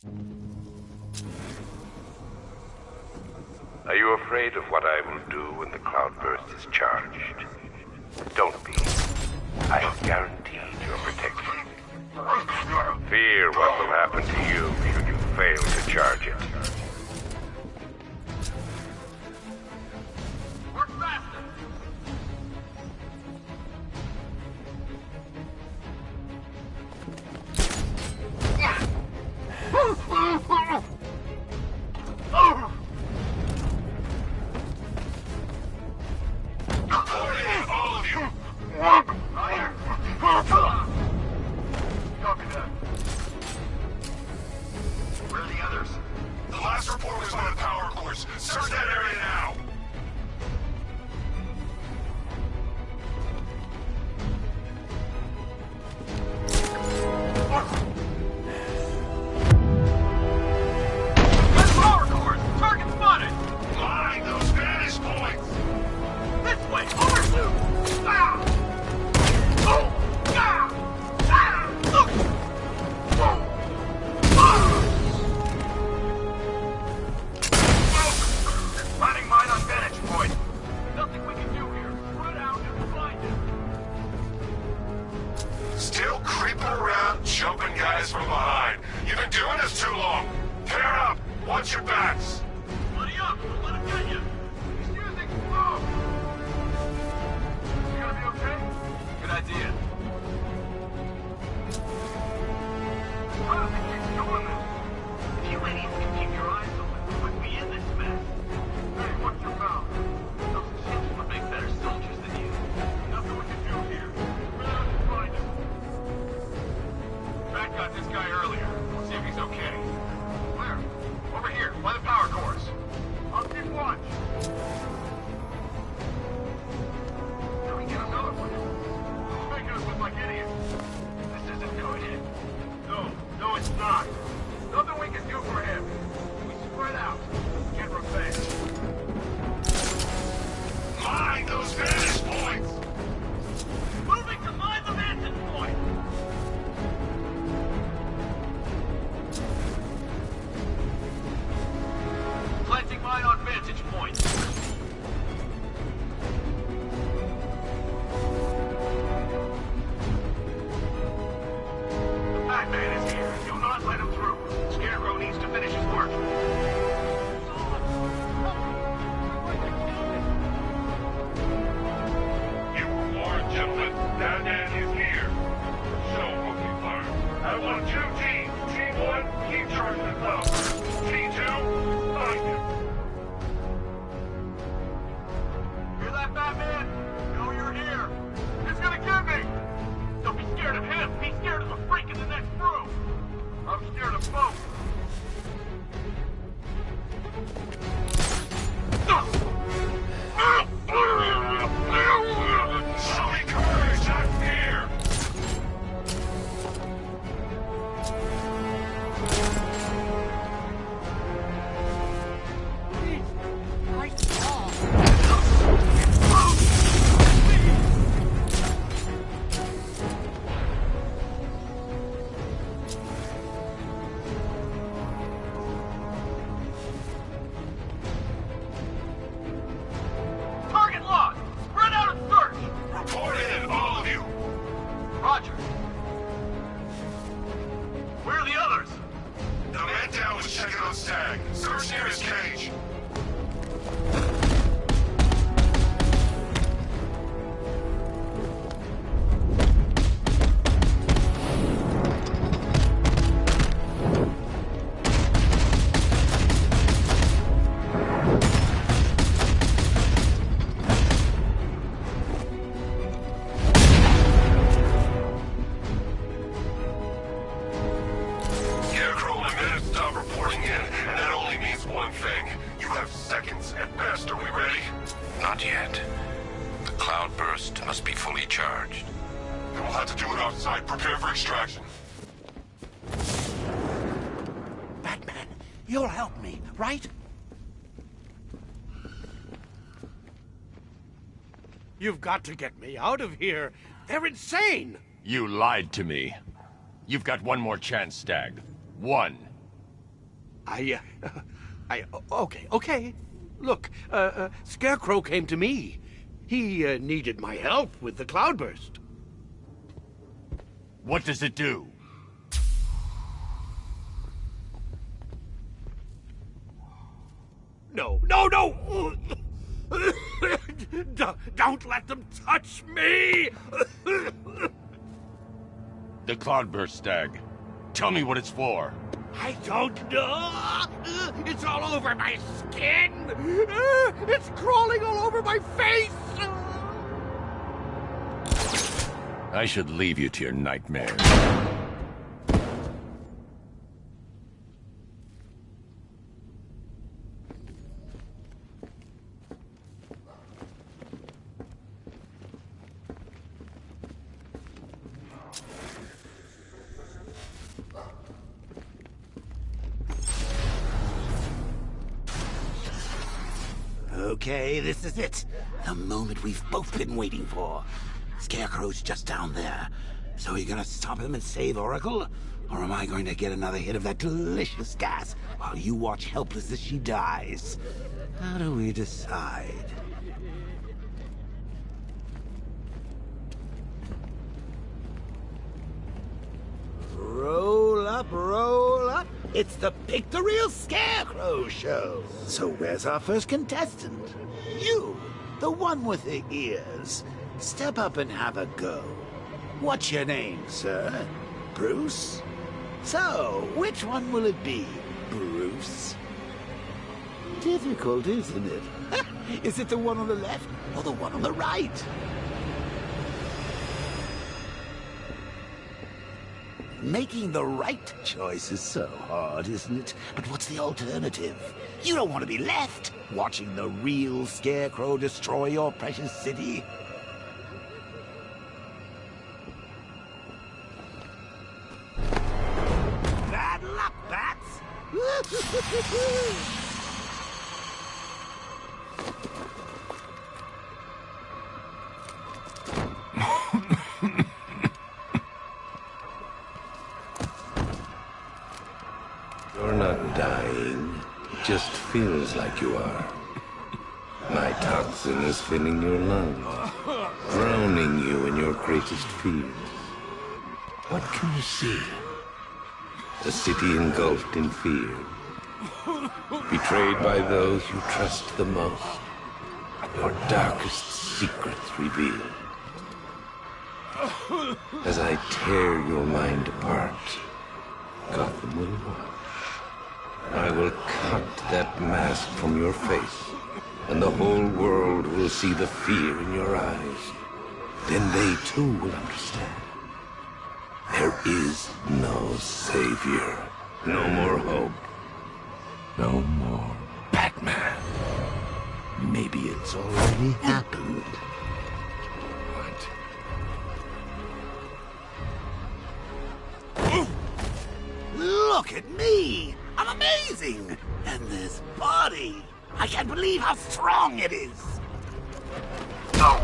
Are you afraid of what I will do when the cloudburst is charged? Don't be. I have guaranteed your protection. Fear what will happen to you should you fail to charge it.
Work faster!
All of you!
Fire! Copy that. Where are the others?
The last report was on the power cores. Search that area now!
Red power cores! Target spotted!
Line those vantage points!
This way! Overshoot! Ah! Oh! Ah! Ah! Look! Whoa! Ah! Planting mine on vantage point. Nothing we can do here. Spread out and find him.
Still creeping around, jumping guys from behind. You've been doing this too long. Pair up. Watch your backs.
Buddy up! Don't let him get you! He's using smoke! You gonna be okay? Good idea. How does he keep doing this? If you idiots can keep your eyes open, we wouldn't be in this mess. Hey, what's your mouth? Those chimps would make better soldiers than you. Nothing we can do here. We're out to find him. Matt got this guy earlier. We'll see if he's okay. Where? Over here, by the power cores. I'll keep watch. Can we get another one? He's making us look like idiots. This isn't good. No, it's not. Nothing we can do for him. We spread out. Get revenge.
Line those vantage points!
Moving to mine the vantage point. Planting mine on vantage point. The Batman is here. Do not let him through. Scarecrow needs to finish his work.
You were warned, gentlemen. Batman is here. Show what you've learned. I want two teams. Team 1, keep charging the cloudburst. Team 2, find him.
Hear that, Batman? Know you're here. He's gonna get me! Don't be scared of him. Be scared of the freak in the next room. I'm scared of both.
Show me courage, not fear!
Target locked! Spread out and search!
Report in, all of you!
Roger. Where are the others?
The man down was checking on Stag. Search near his cage. Scarecrow and the men stop reporting in, and that only means one thing. You have seconds at best. Are we ready?
Not yet. The cloudburst must be fully charged.
Then we'll have to do it offsite. Prepare for extraction.
Batman, you'll help me, right?
You've got to get me out of here. They're insane.
You lied to me. You've got one more chance, Stag. One.
Okay. Look, Scarecrow came to me. He needed my help with the cloudburst.
What does it do?
No! Don't let them touch me!
The cloudburst stag. Tell me what it's for.
I don't know! It's all over my skin! It's crawling all over my face!
I should leave you to your nightmares.
Okay, this is it. The moment we've both been waiting for. Scarecrow's just down there. So are you gonna stop him and save Oracle? Or am I going to get another hit of that delicious gas while you watch helpless as she dies? How do we decide? Roll up, roll up. It's the Pick the Real Scarecrow show. So where's our first contestant? You, the one with the ears. Step up and have a go. What's your name, sir? Bruce? So, which one will it be, Bruce? Difficult, isn't it? Is it the one on the left or the one on the right? Making the right choice is so hard, isn't it? But what's the alternative? You don't want to be left watching the real Scarecrow destroy your precious city. Bad luck, bats!
You're not dying. It just feels like you are. My toxin is filling your lungs, drowning you in your greatest fears. What can you see? A city engulfed in fear. Betrayed by those you trust the most. Your darkest secrets revealed. As I tear your mind apart, Gotham will watch. I will cut that mask from your face, and the whole world will see the fear in your eyes. Then they too will understand. There is no savior, no more hope, no more Batman.
Maybe it's already happened.
What?
Look at me! I'm amazing! And this body! I can't believe how strong it is!
No!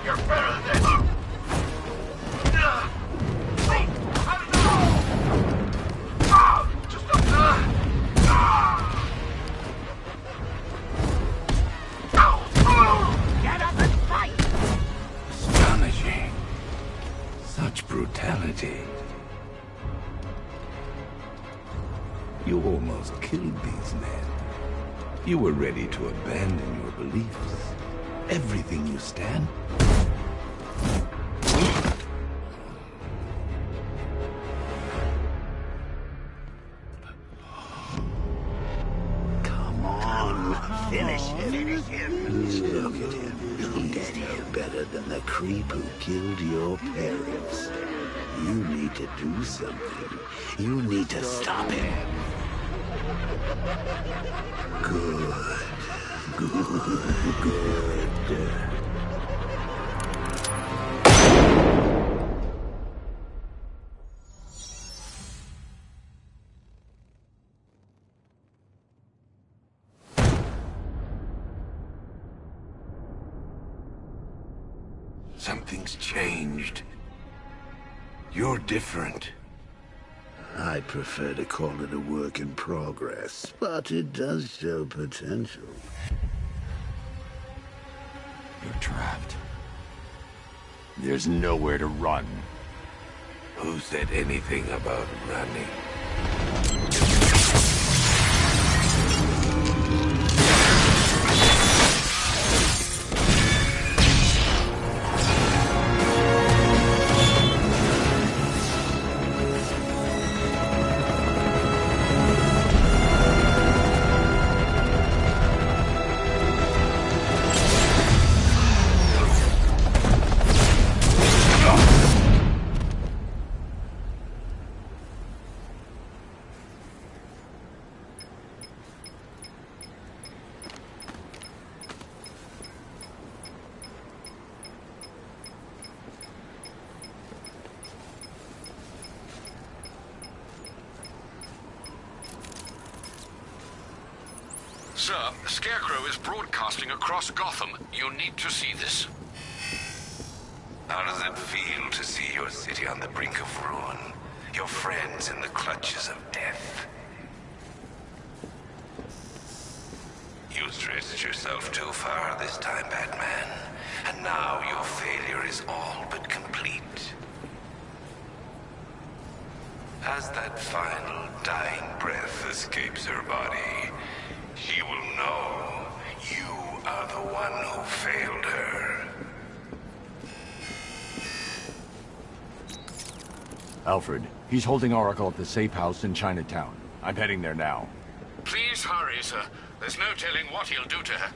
You're better than this! Wait! Just
Get up and fight!
Astonishing. Such brutality. You almost killed these men. You were ready to abandon your beliefs. Everything you stand.
Come on, finish him. Look at him. He's no better than the creep who killed your parents. You need to do something. You need to stop him. Good.
Something's changed. You're different.
I prefer to call it a work in progress, but it does show potential.
You're trapped. There's nowhere to run.
Who said anything about running?
Sir, Scarecrow is broadcasting across Gotham. You need to see this.
How does it feel to see your city on the brink of ruin? Your friends in the clutches of death? You stretched yourself too far this time, Batman. And now your failure is all but complete. As that final dying breath escapes her body, she will know you are the one who failed her.
Alfred, he's holding Oracle at the safe house in Chinatown. I'm heading there now.
Please hurry, sir. There's no telling what he'll do to her.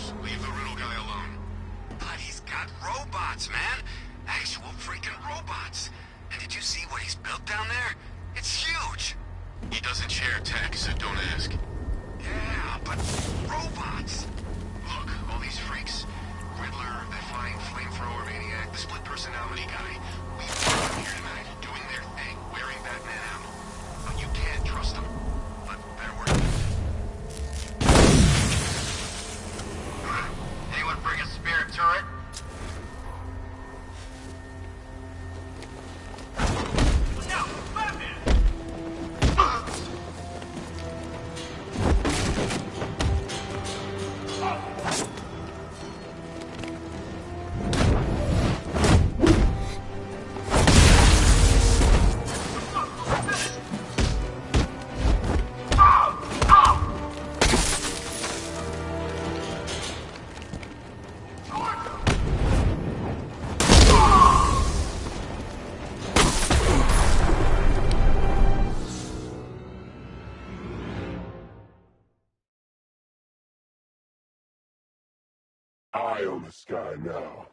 Just leave the riddle guy alone.
But he's got robots, man. Actual freaking robots. And did you see what he's built down there? It's huge.
He doesn't share tech, so don't ask.
Yeah, but robots.
Look, all these freaks. Riddler, that flying flamethrower maniac, the split personality guy. We are here tonight, doing their thing, wearing Batman ammo. But you can't trust them. But they're working.
Anyone bring a spare turret?
Eye on the sky now.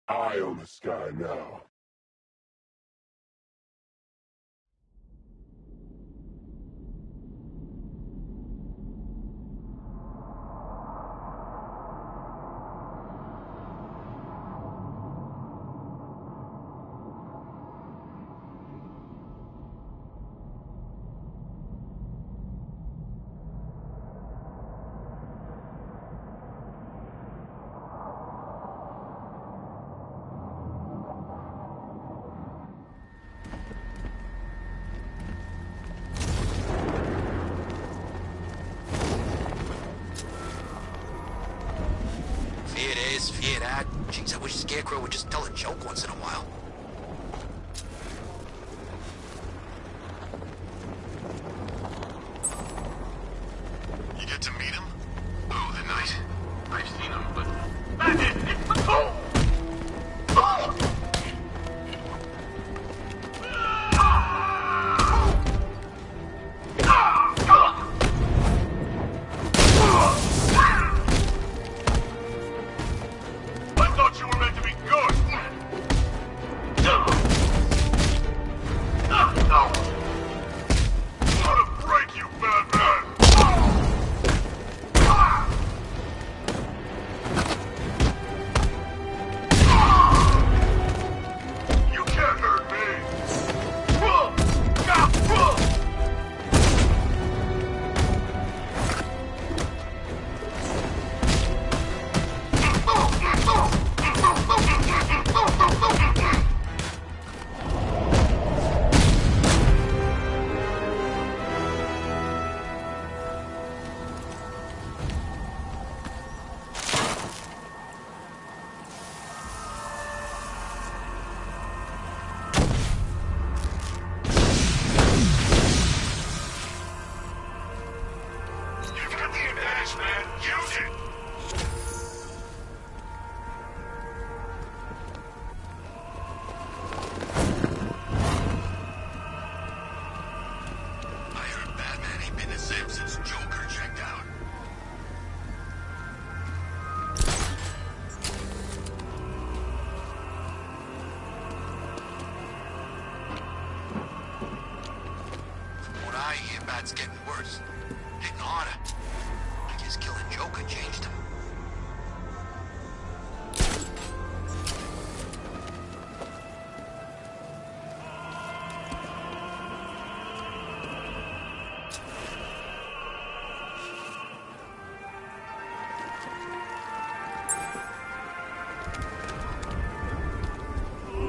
Eye on the sky now.
Fear that. Jeez, I wish Scarecrow would just tell a joke once in a while.
You get to meet him? Oh, the Knight? I've seen him, but...
Bandit! It's the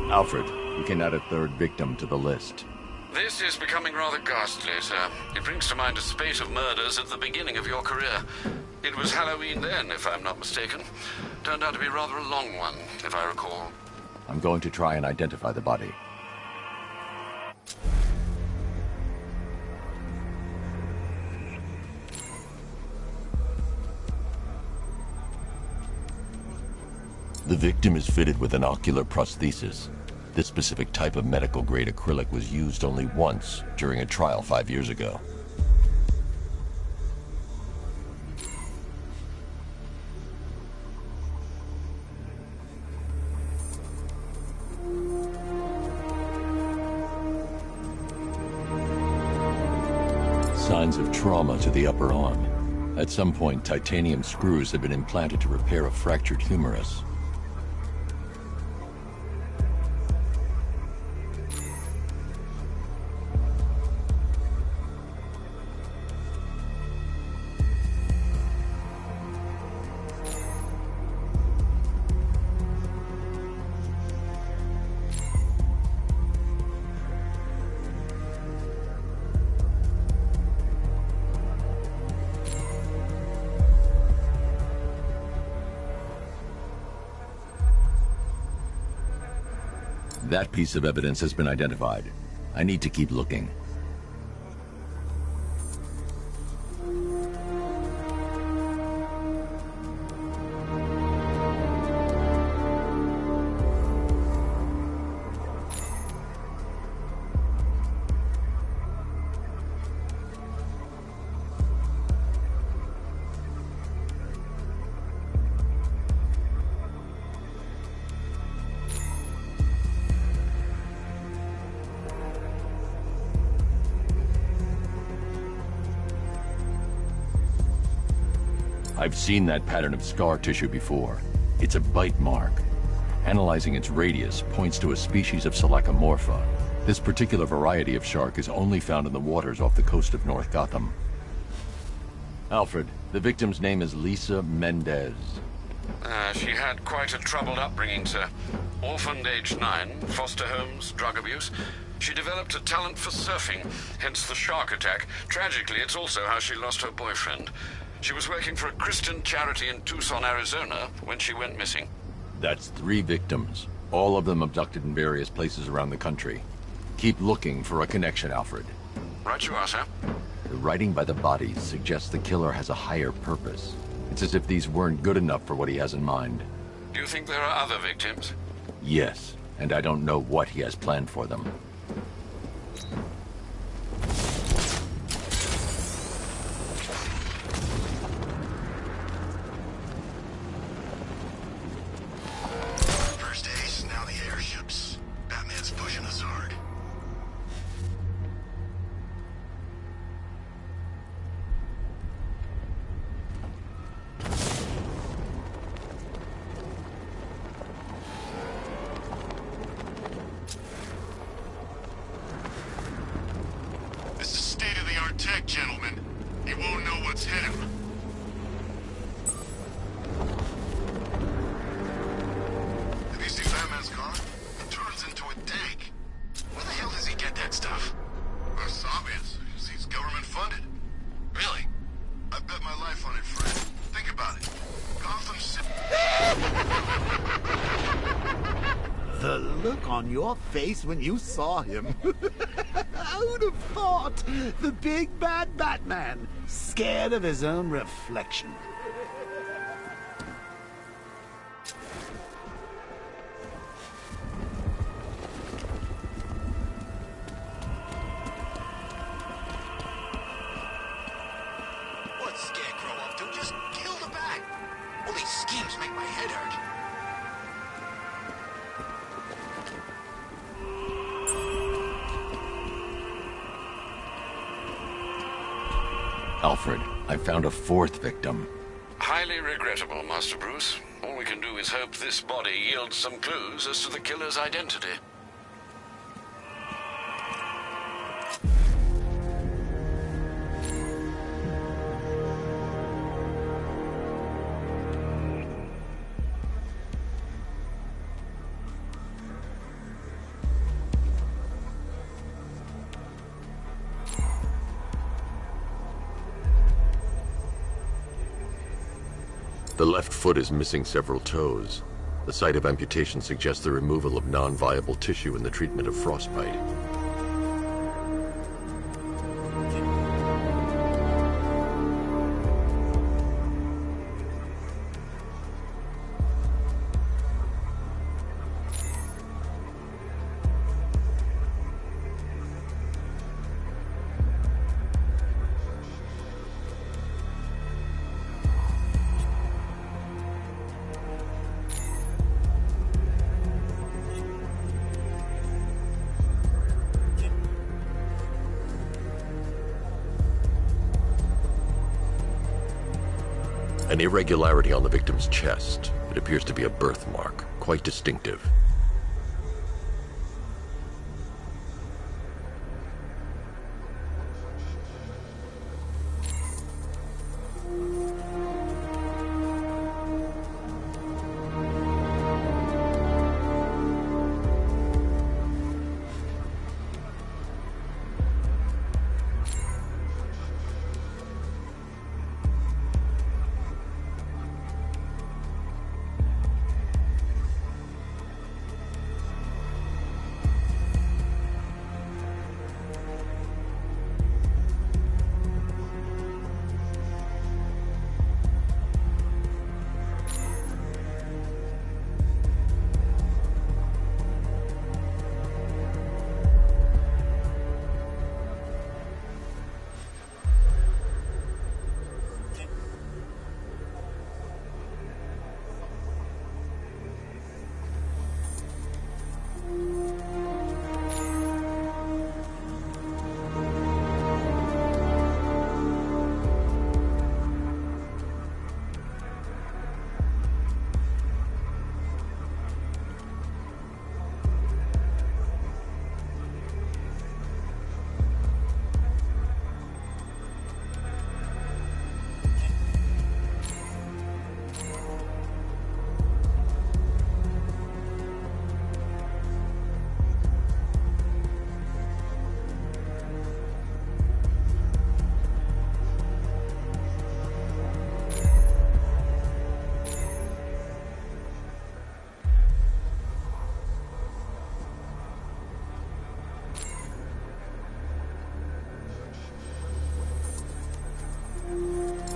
Alfred, we can add a third victim to the list.
This is becoming rather ghastly, sir. It brings to mind a spate of murders at the beginning of your career. It was Halloween then, if I'm not mistaken. Turned out to be rather a long one, if I recall.
I'm going to try and identify the body.
The victim is fitted with an ocular prosthesis. This specific type of medical-grade acrylic was used only once during a trial 5 years ago. Signs of trauma to the upper arm. At some point, titanium screws have been implanted to repair a fractured humerus. That piece of evidence has been identified. I need to keep looking. I've seen that pattern of scar tissue before. It's a bite mark. Analyzing its radius points to a species of Selachomorpha. This particular variety of shark is only found in the waters off the coast of North Gotham. Alfred, the victim's name is Lisa Mendez.
She had quite a troubled upbringing, sir. Orphaned age 9, foster homes, drug abuse. She developed a talent for surfing, hence the shark attack. Tragically, it's also how she lost her boyfriend. She was working for a Christian charity in Tucson, Arizona, when she went missing.
That's 3 victims, all of them abducted in various places around the country. Keep looking for a connection, Alfred.
Right you are, sir.
The writing by the bodies suggests the killer has a higher purpose. It's as if these weren't good enough for what he has in mind.
Do you think there are other victims?
Yes, and I don't know what he has planned for them.
Tech, gentlemen. He won't know what's hit him. Have you seen Batman's car? It turns into a tank. Where the hell does he get that stuff? Well, it's obvious. He's government funded. Really? I bet my life on it, Fred. Think about it. Gotham City.
The look on your face when you saw him. Who'd have thought? The big bad Batman, scared of his own reflection.
What's Scarecrow up to? Just kill the bat. All these schemes make my head hurt.
Alfred, I found a 4th victim.
Highly regrettable, Master Bruce. All we can do is hope this body yields some clues as to the killer's identity.
The left foot is missing several toes. The site of amputation suggests the removal of non-viable tissue in the treatment of frostbite. An irregularity on the victim's chest. It appears to be a birthmark, quite distinctive.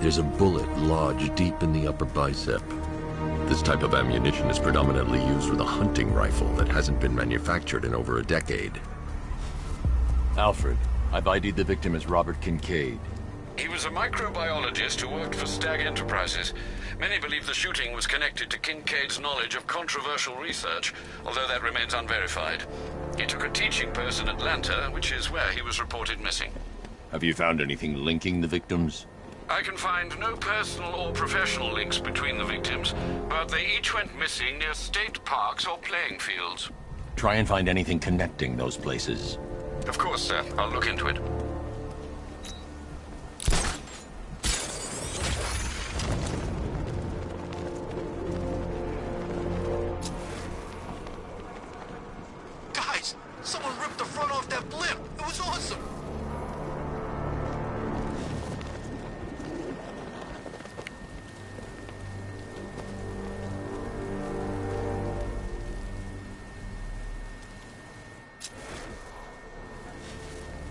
There's a bullet lodged deep in the upper bicep. This type of ammunition is predominantly used with a hunting rifle that hasn't been manufactured in over a decade.
Alfred, I've ID'd the victim as Robert Kincaid.
He was a microbiologist who worked for Stag Enterprises. Many believe the shooting was connected to Kincaid's knowledge of controversial research, although that remains unverified. He took a teaching post in Atlanta, which is where he was reported missing.
Have you found anything linking the victims?
I can find no personal or professional links between the victims, but they each went missing near state parks or playing fields.
Try and find anything connecting those places.
Of course, sir. I'll look into it.
Guys, someone ripped the front off that blimp. It was awesome.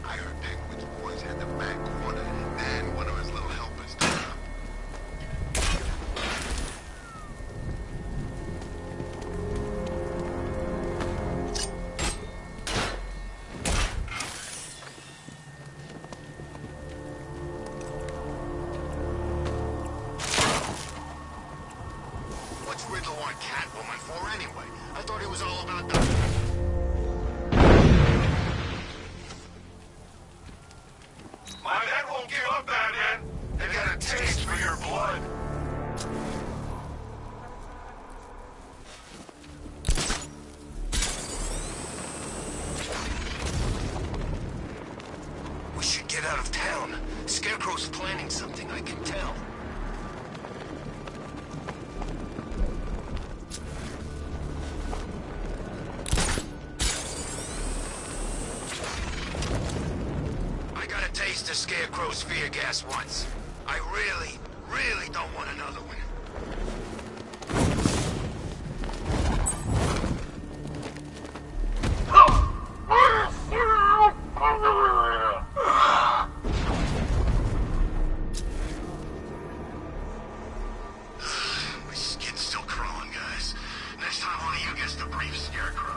I heard Penguin's boys had the back corner, and then one of his little helpers turned up. What's Riddler want Catwoman for anyway? I thought it was all about the... My men won't give up, Batman! They've got a taste for your blood!
We should get out of town. Scarecrow's planning something, I can tell. I got a taste of Scarecrow's fear gas once. I really don't want another one.
guess the brief Scarecrow.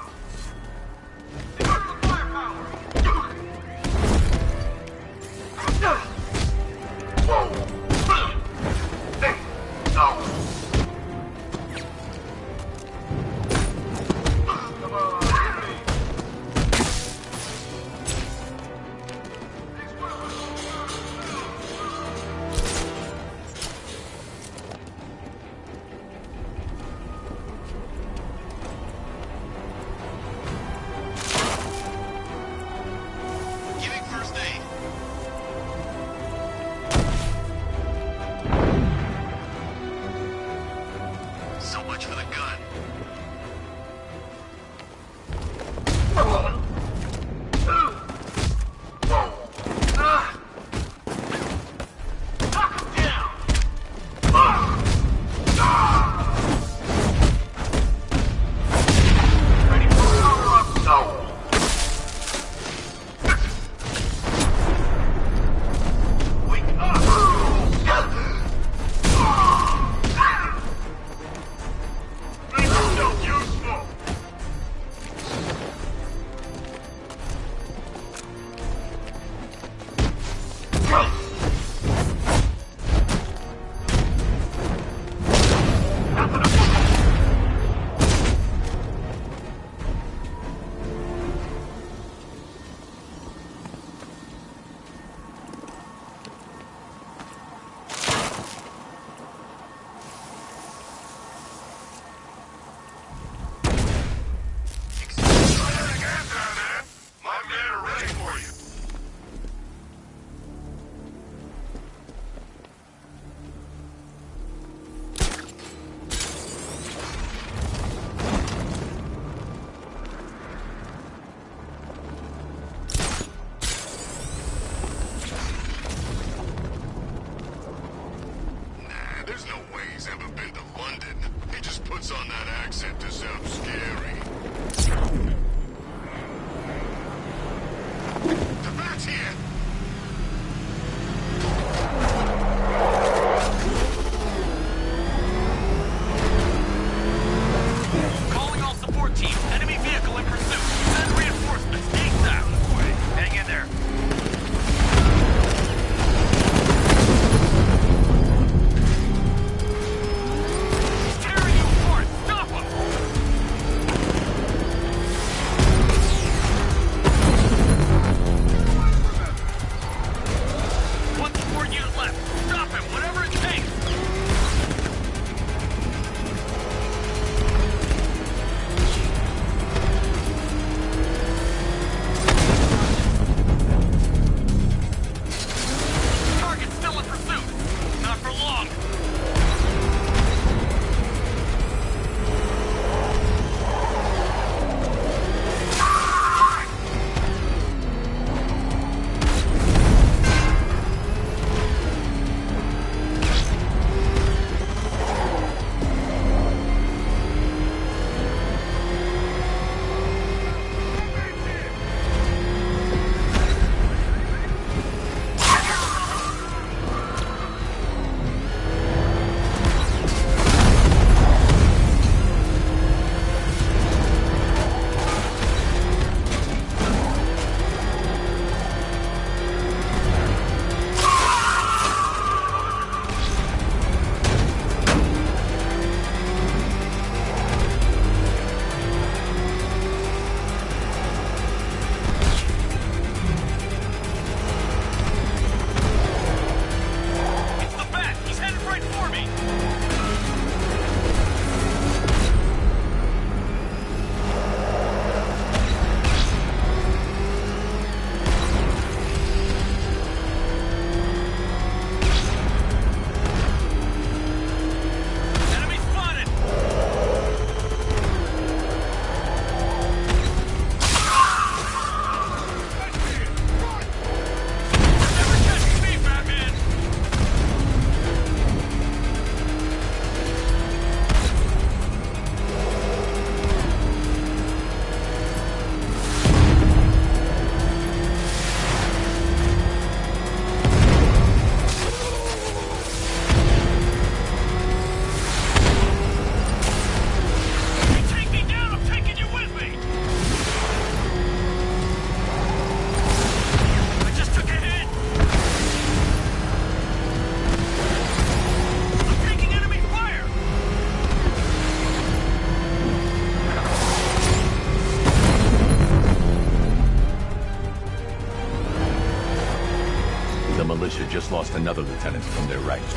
militia just lost another lieutenant from their ranks.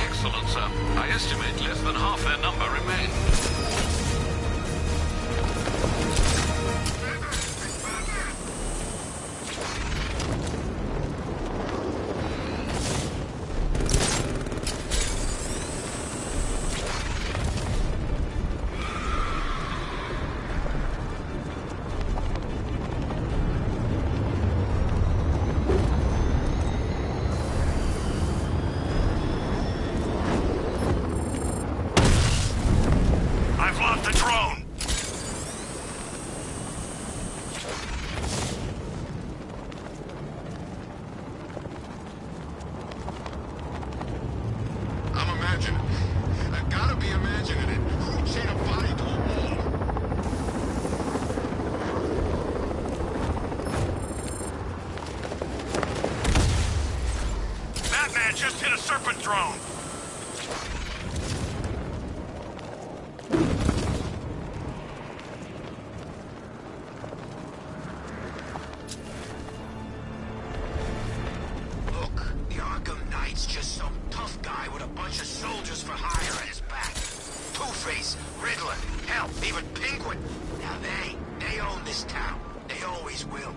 Excellent, sir. I estimate less than half their number remain.
Just hit a Serpent drone.
Look, the Arkham Knight's just some tough guy with a bunch of soldiers for hire at his back. Two-Face, Riddler, hell, even Penguin. Now they own this town. They always will.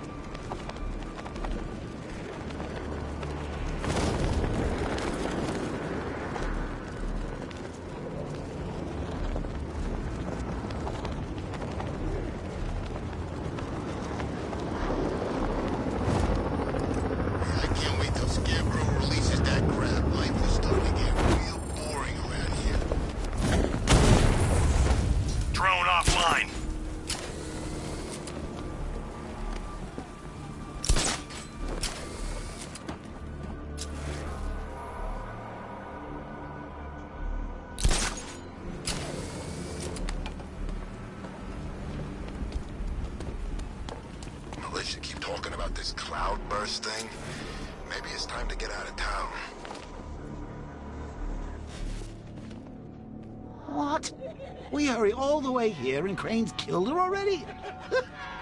Militia keep talking about this cloudburst thing. Maybe it's time to get out of town.
What? We hurry all the way here and Crane's killed her already?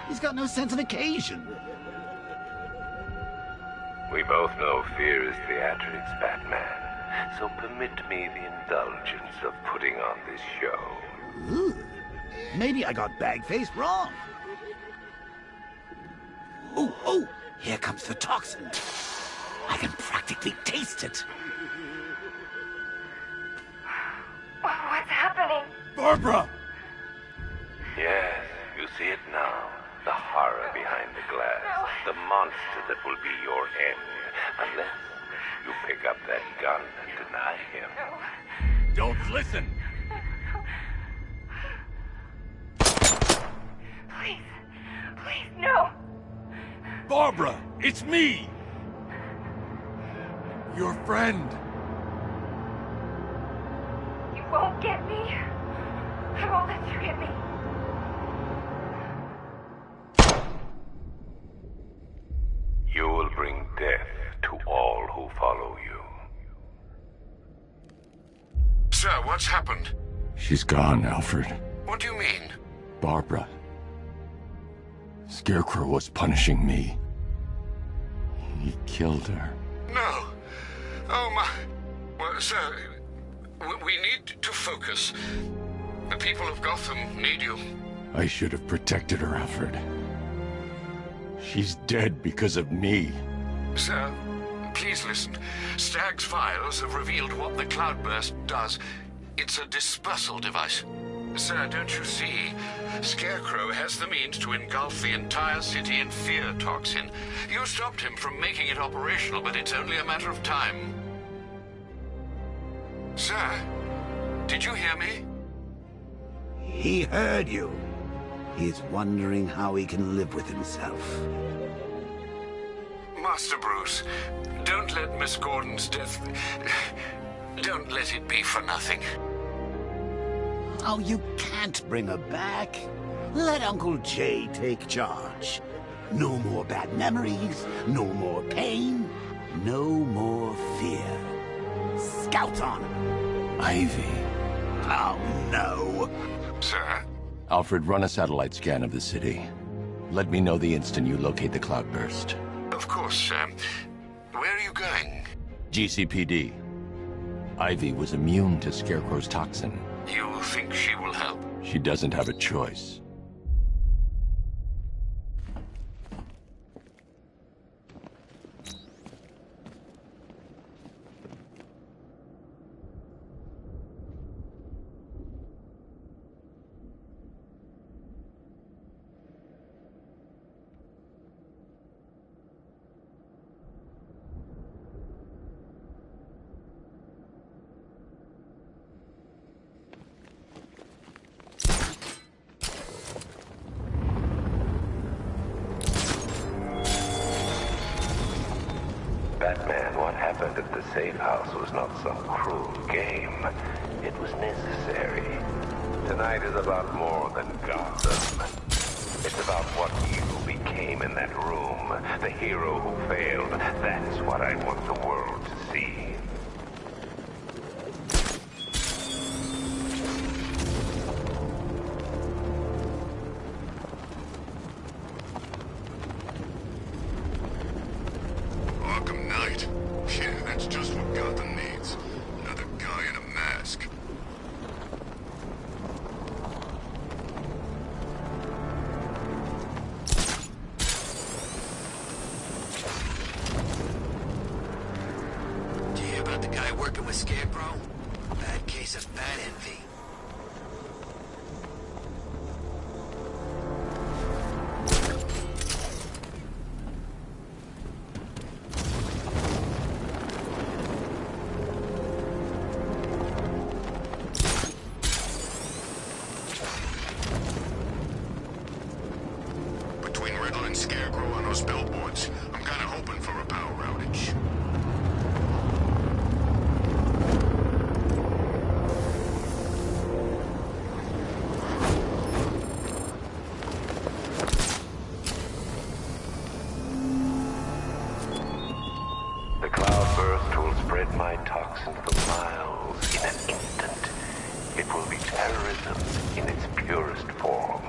He's got no sense of occasion.
We both know fear is theatrics, Batman. So permit me the indulgence of putting on this show.
Ooh. Maybe I got bag-faced wrong. Oh, here comes the toxin. I can practically taste it.
What's happening?
Barbara!
Yes, you see it now. The horror behind the glass.
No.
The monster that will be your end. Unless you pick up that gun and deny him.
No.
Don't listen!
Please, no!
Barbara, it's me! Your friend.
You won't get me. I won't let you get me.
You will bring death to all who follow you.
Sir, what's happened?
She's gone, Alfred.
What do you mean?
Barbara. Scarecrow was punishing me. He killed her.
No. Oh, my... Well, sir, we need to focus. The people of Gotham need you.
I should have protected her, Alfred. She's dead because of me.
Sir, please listen. Stagg's files have revealed what the cloudburst does. It's a dispersal device. Sir, don't you see? Scarecrow has the means to engulf the entire city in fear toxin. You stopped him from making it operational, but it's only a matter of time. Sir, did you hear me?
He heard you. He's wondering how he can live with himself.
Master Bruce, don't let Miss Gordon's death... Don't let it be for nothing.
Oh, you can't bring her back. Let Uncle Jay take charge. No more bad memories, no more pain, no more fear. Scout on her.
Ivy.
Oh, no.
Sir?
Alfred, run a satellite scan of the city. Let me know the instant you locate the cloudburst.
Of course, sir. Where are you going?
GCPD. Ivy was immune to Scarecrow's toxin.
You think she will help?
She doesn't have a choice.
Batman, what happened at the safe house was not some cruel game. It was necessary. Tonight is about more than Gotham. It's about what you became in that room. The hero who failed. That's what I want the world to see.
Arkham Knight. Yeah, that's just what Gotham needs. Another guy in a mask.
Do you hear about the guy working with Scarecrow? Bad case of bat envy.
Between Riddler and Scarecrow on those billboards, I'm kinda hoping for a power outage.
The cloudburst will spread my toxin for miles in an instant. It will be terrorism in its purest form.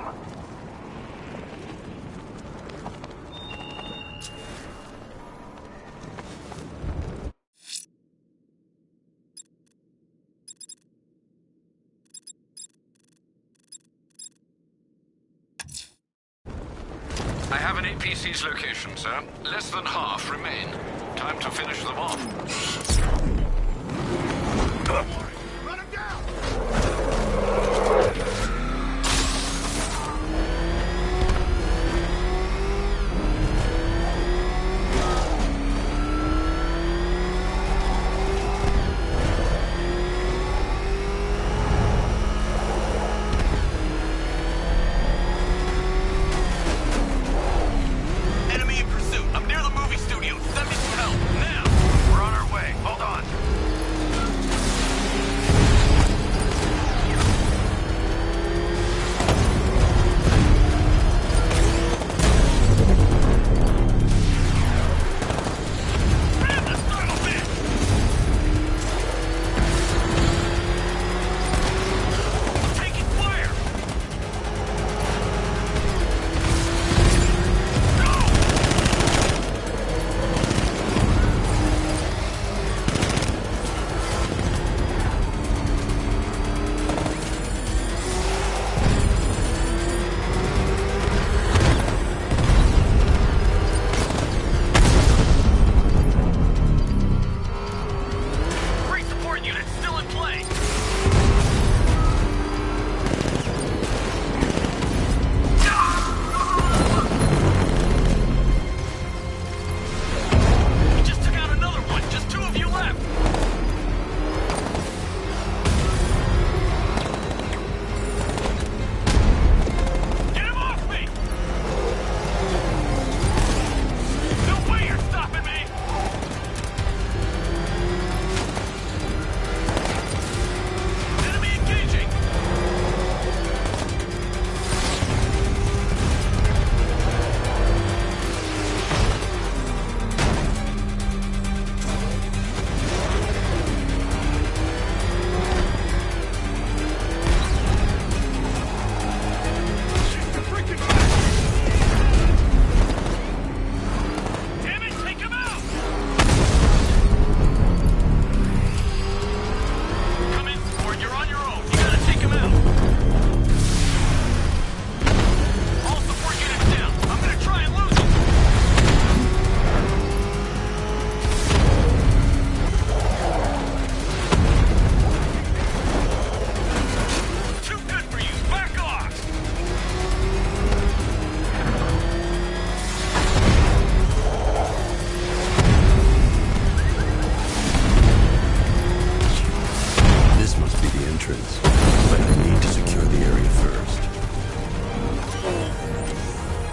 I have an APC's location, sir. Less than half remain. Time to finish them off.
Run him down!
Enemy in pursuit. I'm near the movie studio. Send me some help. Now. We're on our way. Hold on.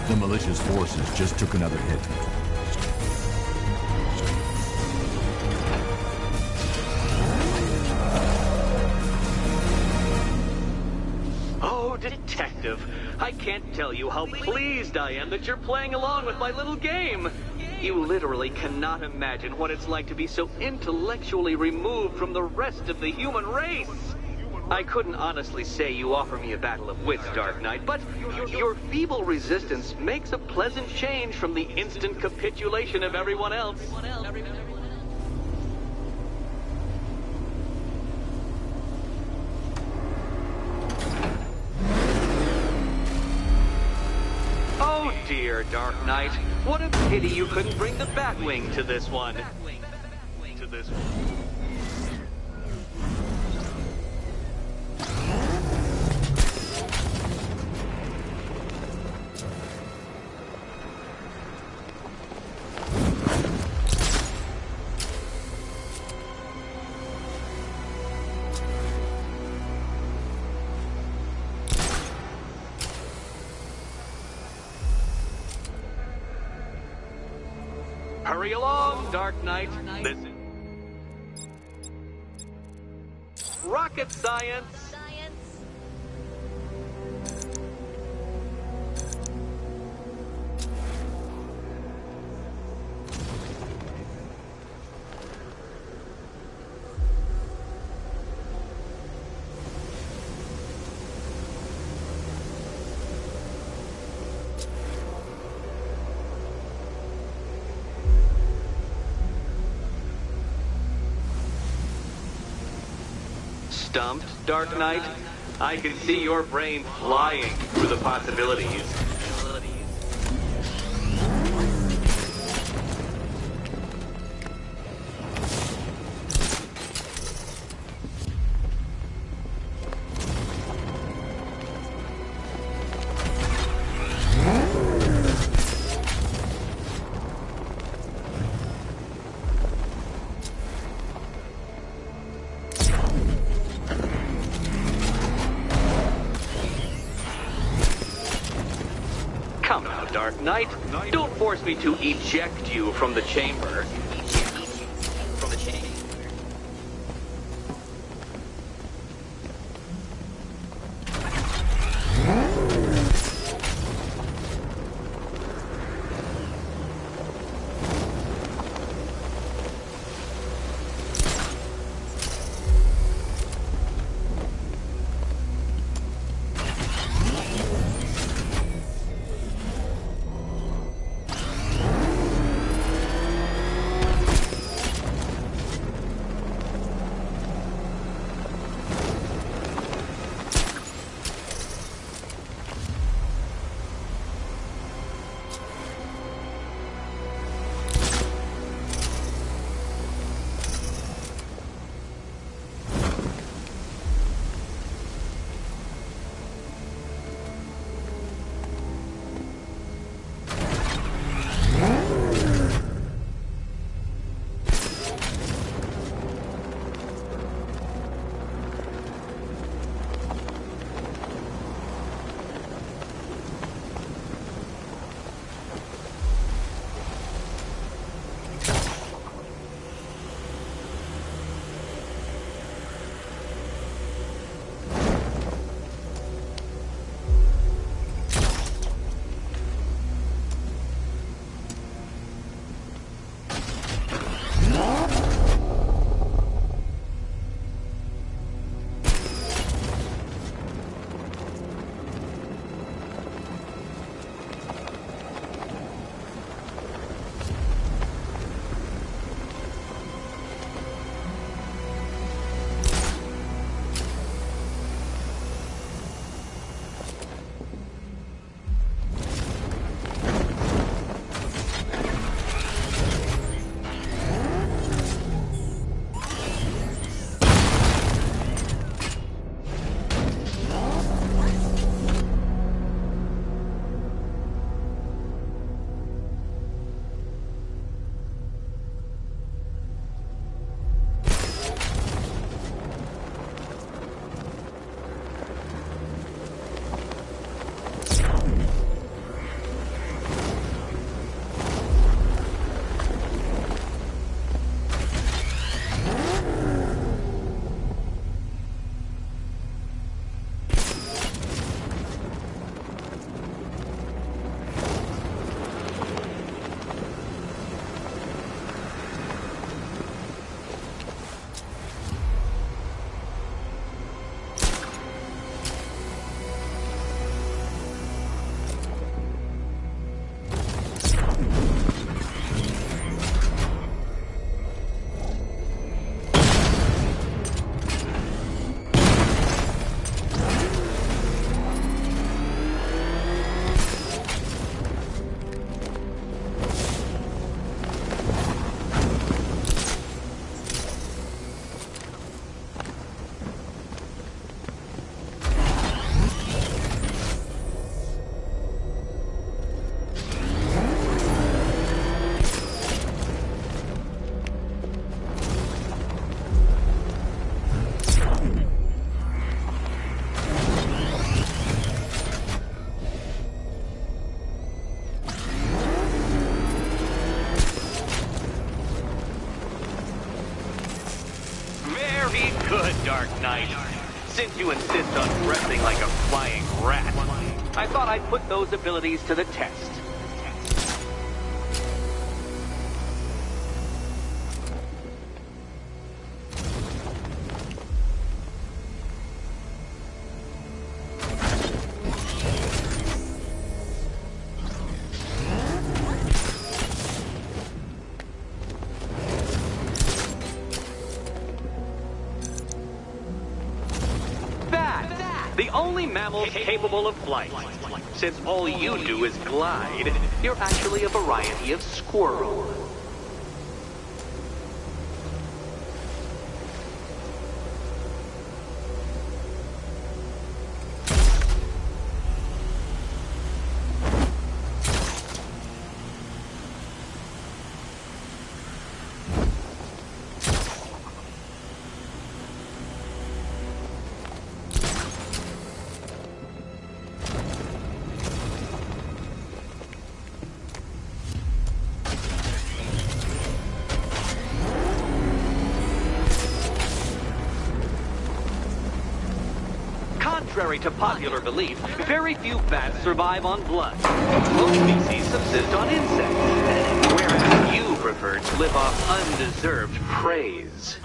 The malicious forces just took another hit.
Oh, Detective, I can't tell you how pleased I am that you're playing along with my little game. You literally cannot imagine what it's like to be so intellectually removed from the rest of the human race. I couldn't honestly say you offer me a battle of wits, Dark Knight, but your feeble resistance makes a pleasant change from the instant capitulation of everyone else. Oh dear, Dark Knight. What a pity you couldn't bring the Batwing to this one. Hurry along, Dark Knight. This is rocket science. Stumped, Dark Knight? I can see your brain flying through the possibilities. Come now, Dark Knight. Don't force me to eject you from the chamber. Dark Knight. Since you insist on dressing like a flying rat, I thought I'd put those abilities to the test. The only mammal capable of flight. Since all you do is glide, you're actually a variety of squirrel. Contrary to popular belief, very few bats survive on blood. Most species subsist on insects, whereas you prefer to live off undeserved praise.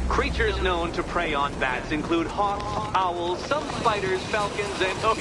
Creatures known to prey on bats include hawks, owls, some spiders, falcons, and... Oh,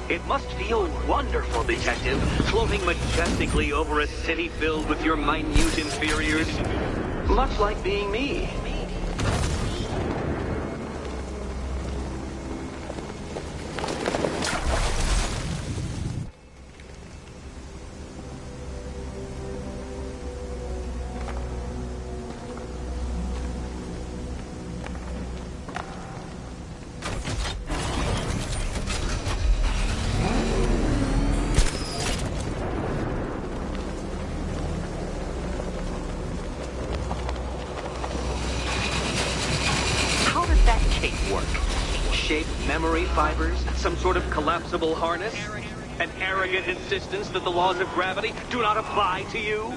it must feel wonderful, Detective, floating majestically over a city filled with your minute inferiors. Much like being me. Memory fibers, some sort of collapsible harness, an arrogant insistence that the laws of gravity do not apply to you.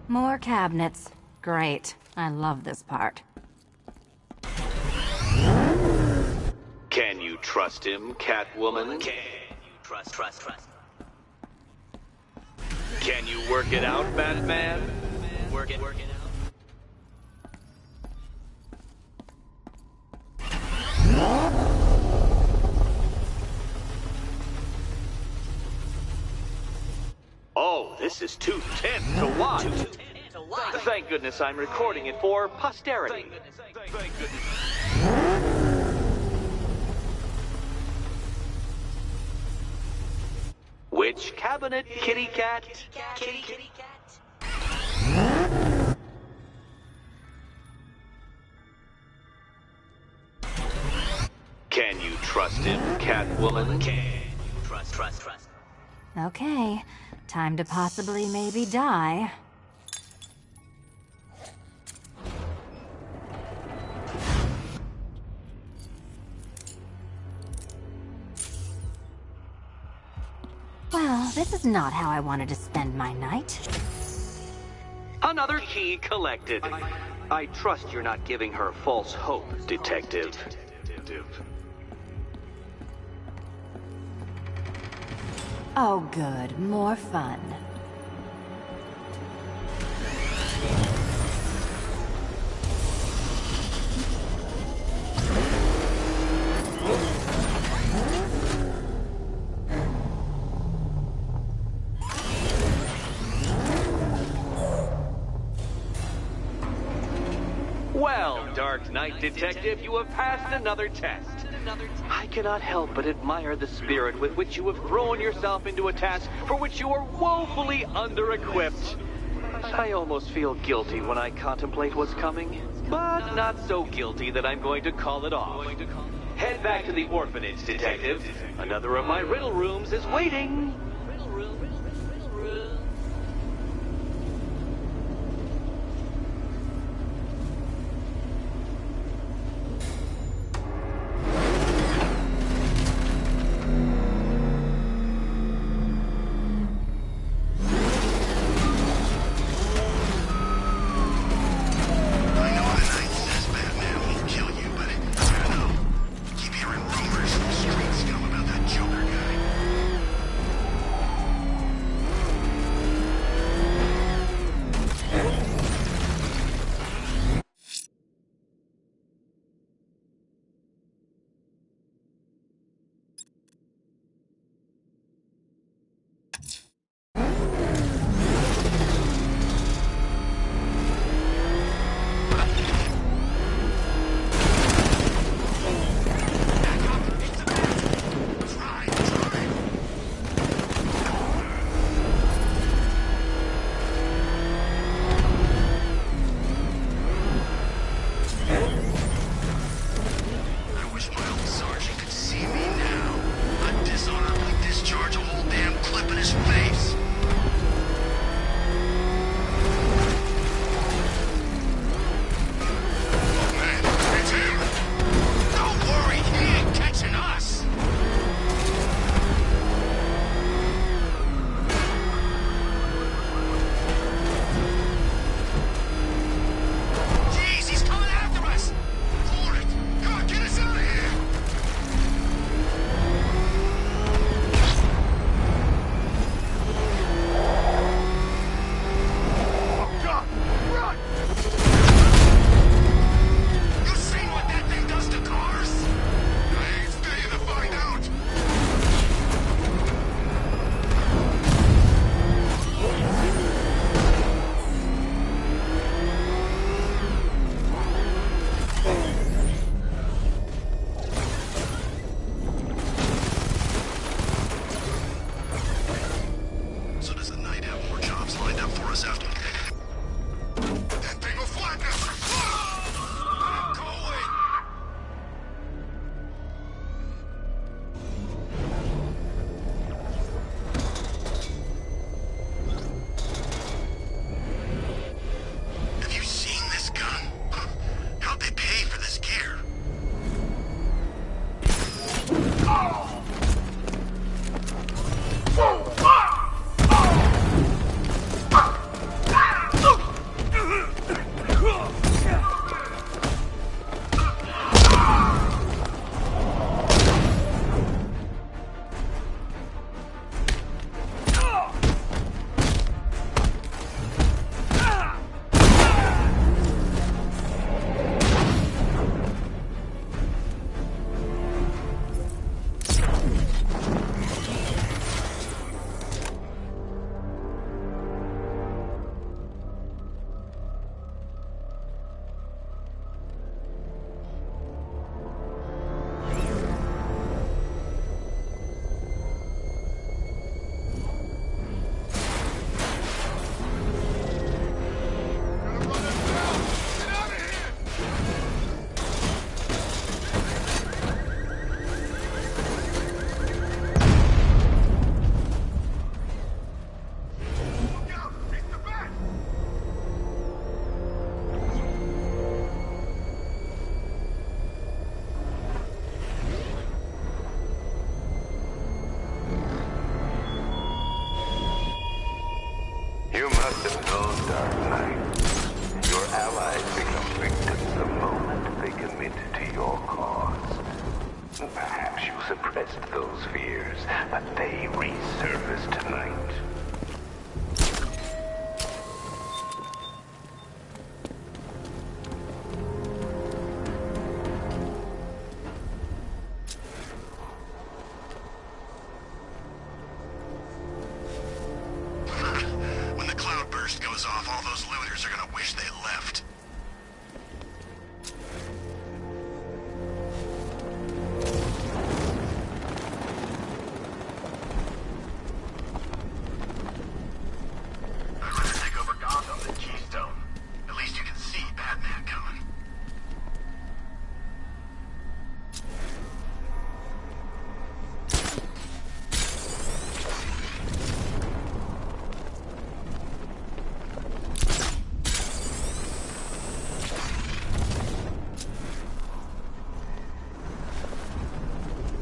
More cabinets. Great. I love this part.
Can you trust him, Catwoman?
Can you trust?
Can you work it out, Batman?
Work it out.
Oh, this is too tense to watch. Thank goodness I'm recording it for posterity. Thank goodness. Which cabinet, kitty cat?
Kitty cat.
Can you trust him, Catwoman?
Can you trust?
Okay. Time to possibly maybe die. Oh, this is not how I wanted to spend my night.
Another key collected. I trust you're not giving her false hope, Detective.
Oh, good. More fun.
Well, Dark Knight Detective, you have passed another test. I cannot help but admire the spirit with which you have thrown yourself into a task for which you are woefully under-equipped. I almost feel guilty when I contemplate what's coming, but not so guilty that I'm going to call it off. Head back to the orphanage, Detective. Another of my riddle rooms is waiting.
must have known, Dark Knight. Your allies become victims the moment they commit to your cause. Perhaps you suppressed those fears, but they resurface tonight.
When the cloudburst goes off, all those looters are gonna wish they left. I'd rather take over Gotham than Keystone. At least you can see Batman coming.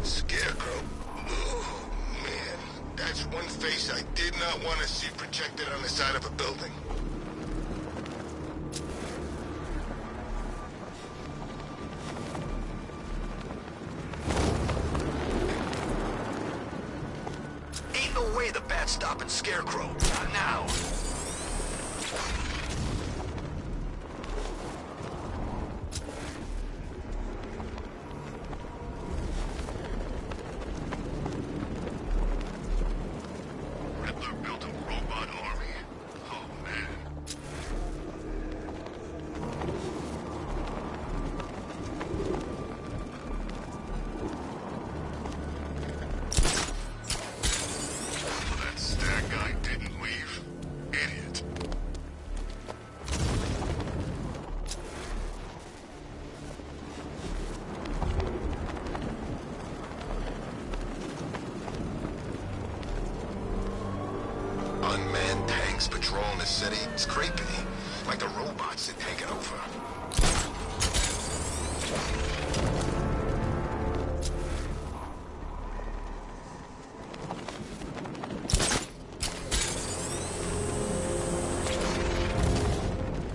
Scarecrow. Oh, man. That's one face I did not want to see projected on the side of a building. Ain't no way the Bat's stopping Scarecrow. Not now. Riddler built a robot army? Oh, man. So that Stag guy didn't leave? Idiot. Unmanned tanks patrolling the city? It's creepy. Like the robots had taken over.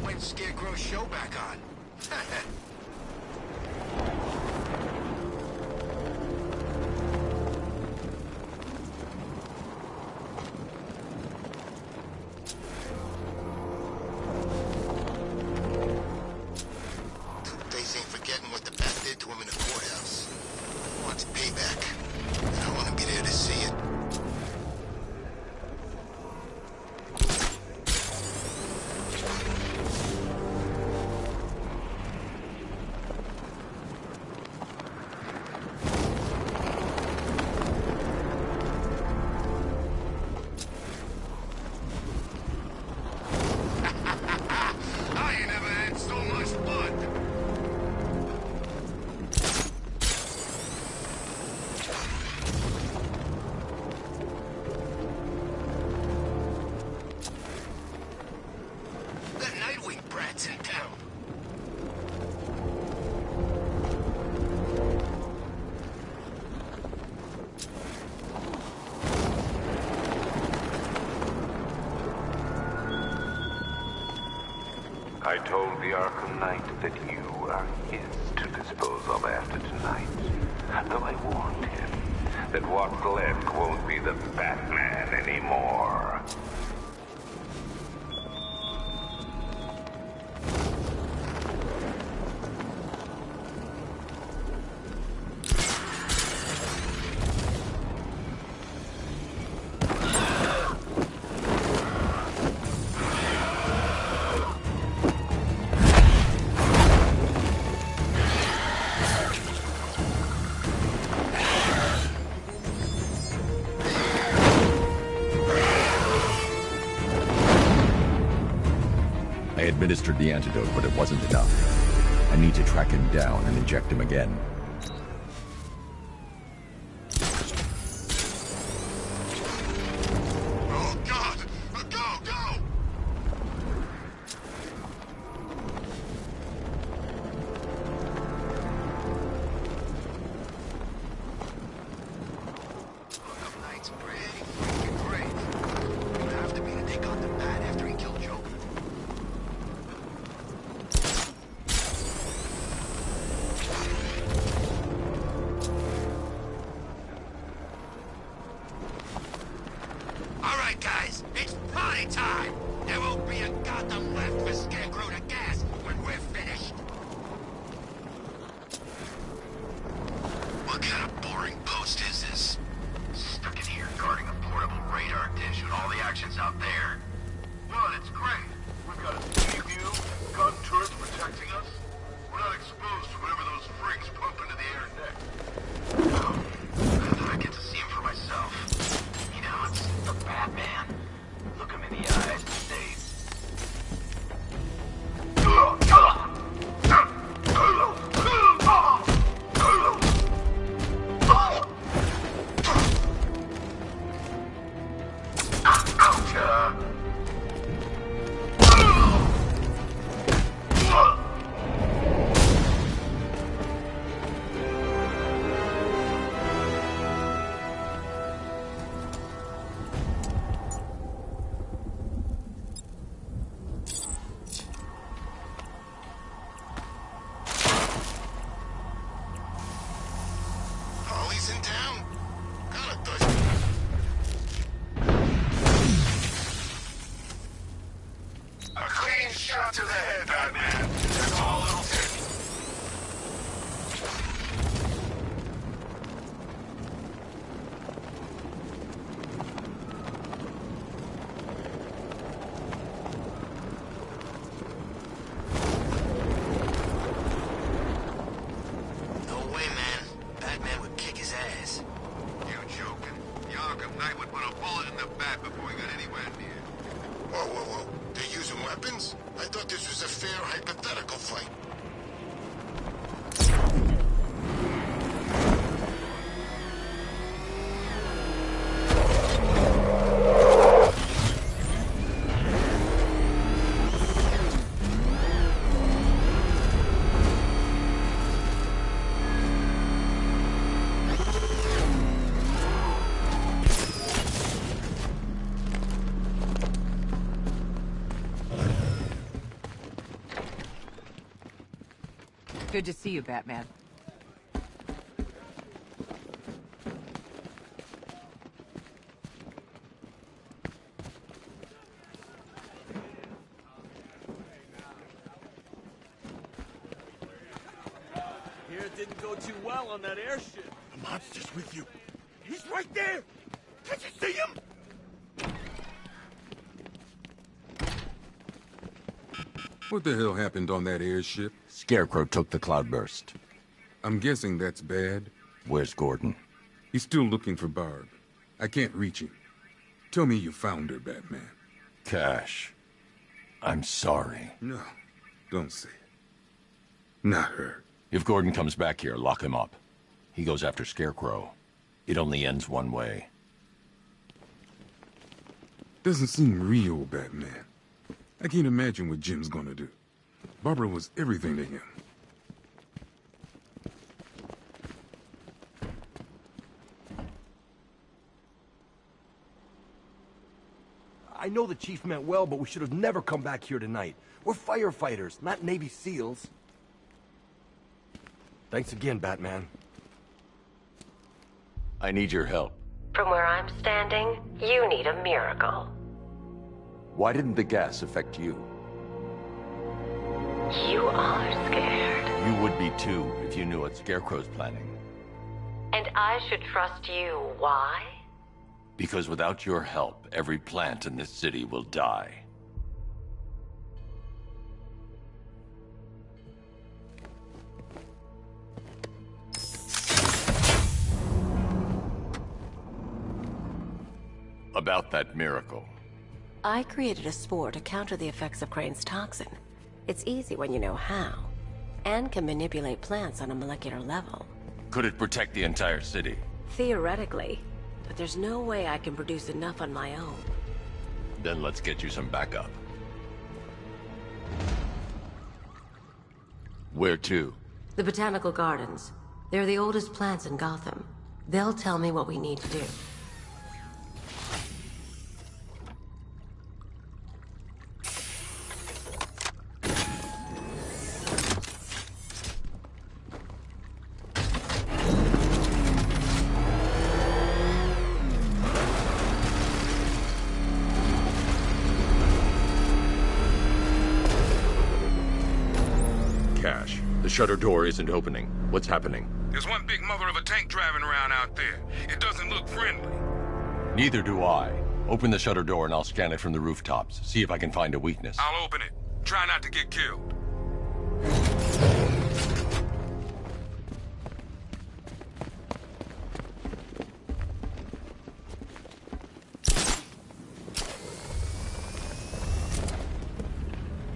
When's Scarecrow's show back on? Two-Face ain't forgetting what the Bat did to him in the courthouse. Wants payback. And I want to be there to see it. I ain't never had so much fun. The Nightwing brat's in town.
I told the Arkham Knight that you are his to dispose of after tonight. Though I warned him that what's left won't be the Batman anymore.
I administered the antidote, but it wasn't enough. I need to track him down and inject him again.
Oh, God! Go, go! Arkham Knight's pretty freaking brave. It'll have to be to take on the Bat after he kills
All right, guys, it's party time! There won't be a goddamn left for Scarecrow to gas when we're finished.
What kind of boring post is this? Stuck in here guarding a portable radar dish when all the action's out there.
Well, it's great. We've got a sea view, gun turrets protecting us. We're not exposed to whatever those freaks pump into the air next.
I thought I'd get to see him for myself. You know, it's the Batman. Look him in the eyes and say,
Holly's in town? God, it does.
A clean shot to the head, Batman. That's all it'll take.
No way, man. Batman would kick his ass.
You joking? The Arkham Knight would put a bullet in the bat before he got anywhere near. Whoa, whoa, whoa. They're using weapons? I thought this was a fair hypothetical fight.
Good to see you, Batman.
Here it didn't go too well on that airship.
The monster's with you. He's right there. Can't you see him?
What the hell happened on that airship?
Scarecrow took the cloudburst.
I'm guessing that's bad.
Where's Gordon?
He's still looking for Barb. I can't reach him. Tell me you found her, Batman.
Cash. I'm sorry.
No, don't say it. Not her.
If Gordon comes back here, lock him up. He goes after Scarecrow. It only ends one way.
Doesn't seem real, Batman. I can't imagine what Jim's gonna do. Barbara was everything to him.
I know the chief meant well, but we should have never come back here tonight. We're firefighters, not Navy SEALs. Thanks again, Batman.
I need your help.
From where I'm standing, you need a miracle.
Why didn't the gas affect you?
You are scared.
You would be too if you knew what Scarecrow's planning.
And I should trust you. Why?
Because without your help, every plant in this city will die. About that miracle.
I created a spore to counter the effects of Crane's toxin. It's easy when you know how, and can manipulate plants on a molecular level.
Could it protect the entire city?
Theoretically, but there's no way I can produce enough on my own.
Then let's get you some backup. Where to?
The Botanical Gardens. They're the oldest plants in Gotham. They'll tell me what we need to do.
The shutter door isn't opening. What's happening?
There's one big mother of a tank driving around out there. It doesn't look friendly.
Neither do I. Open the shutter door and I'll scan it from the rooftops. See if I can find a weakness.
I'll open it. Try not to get killed.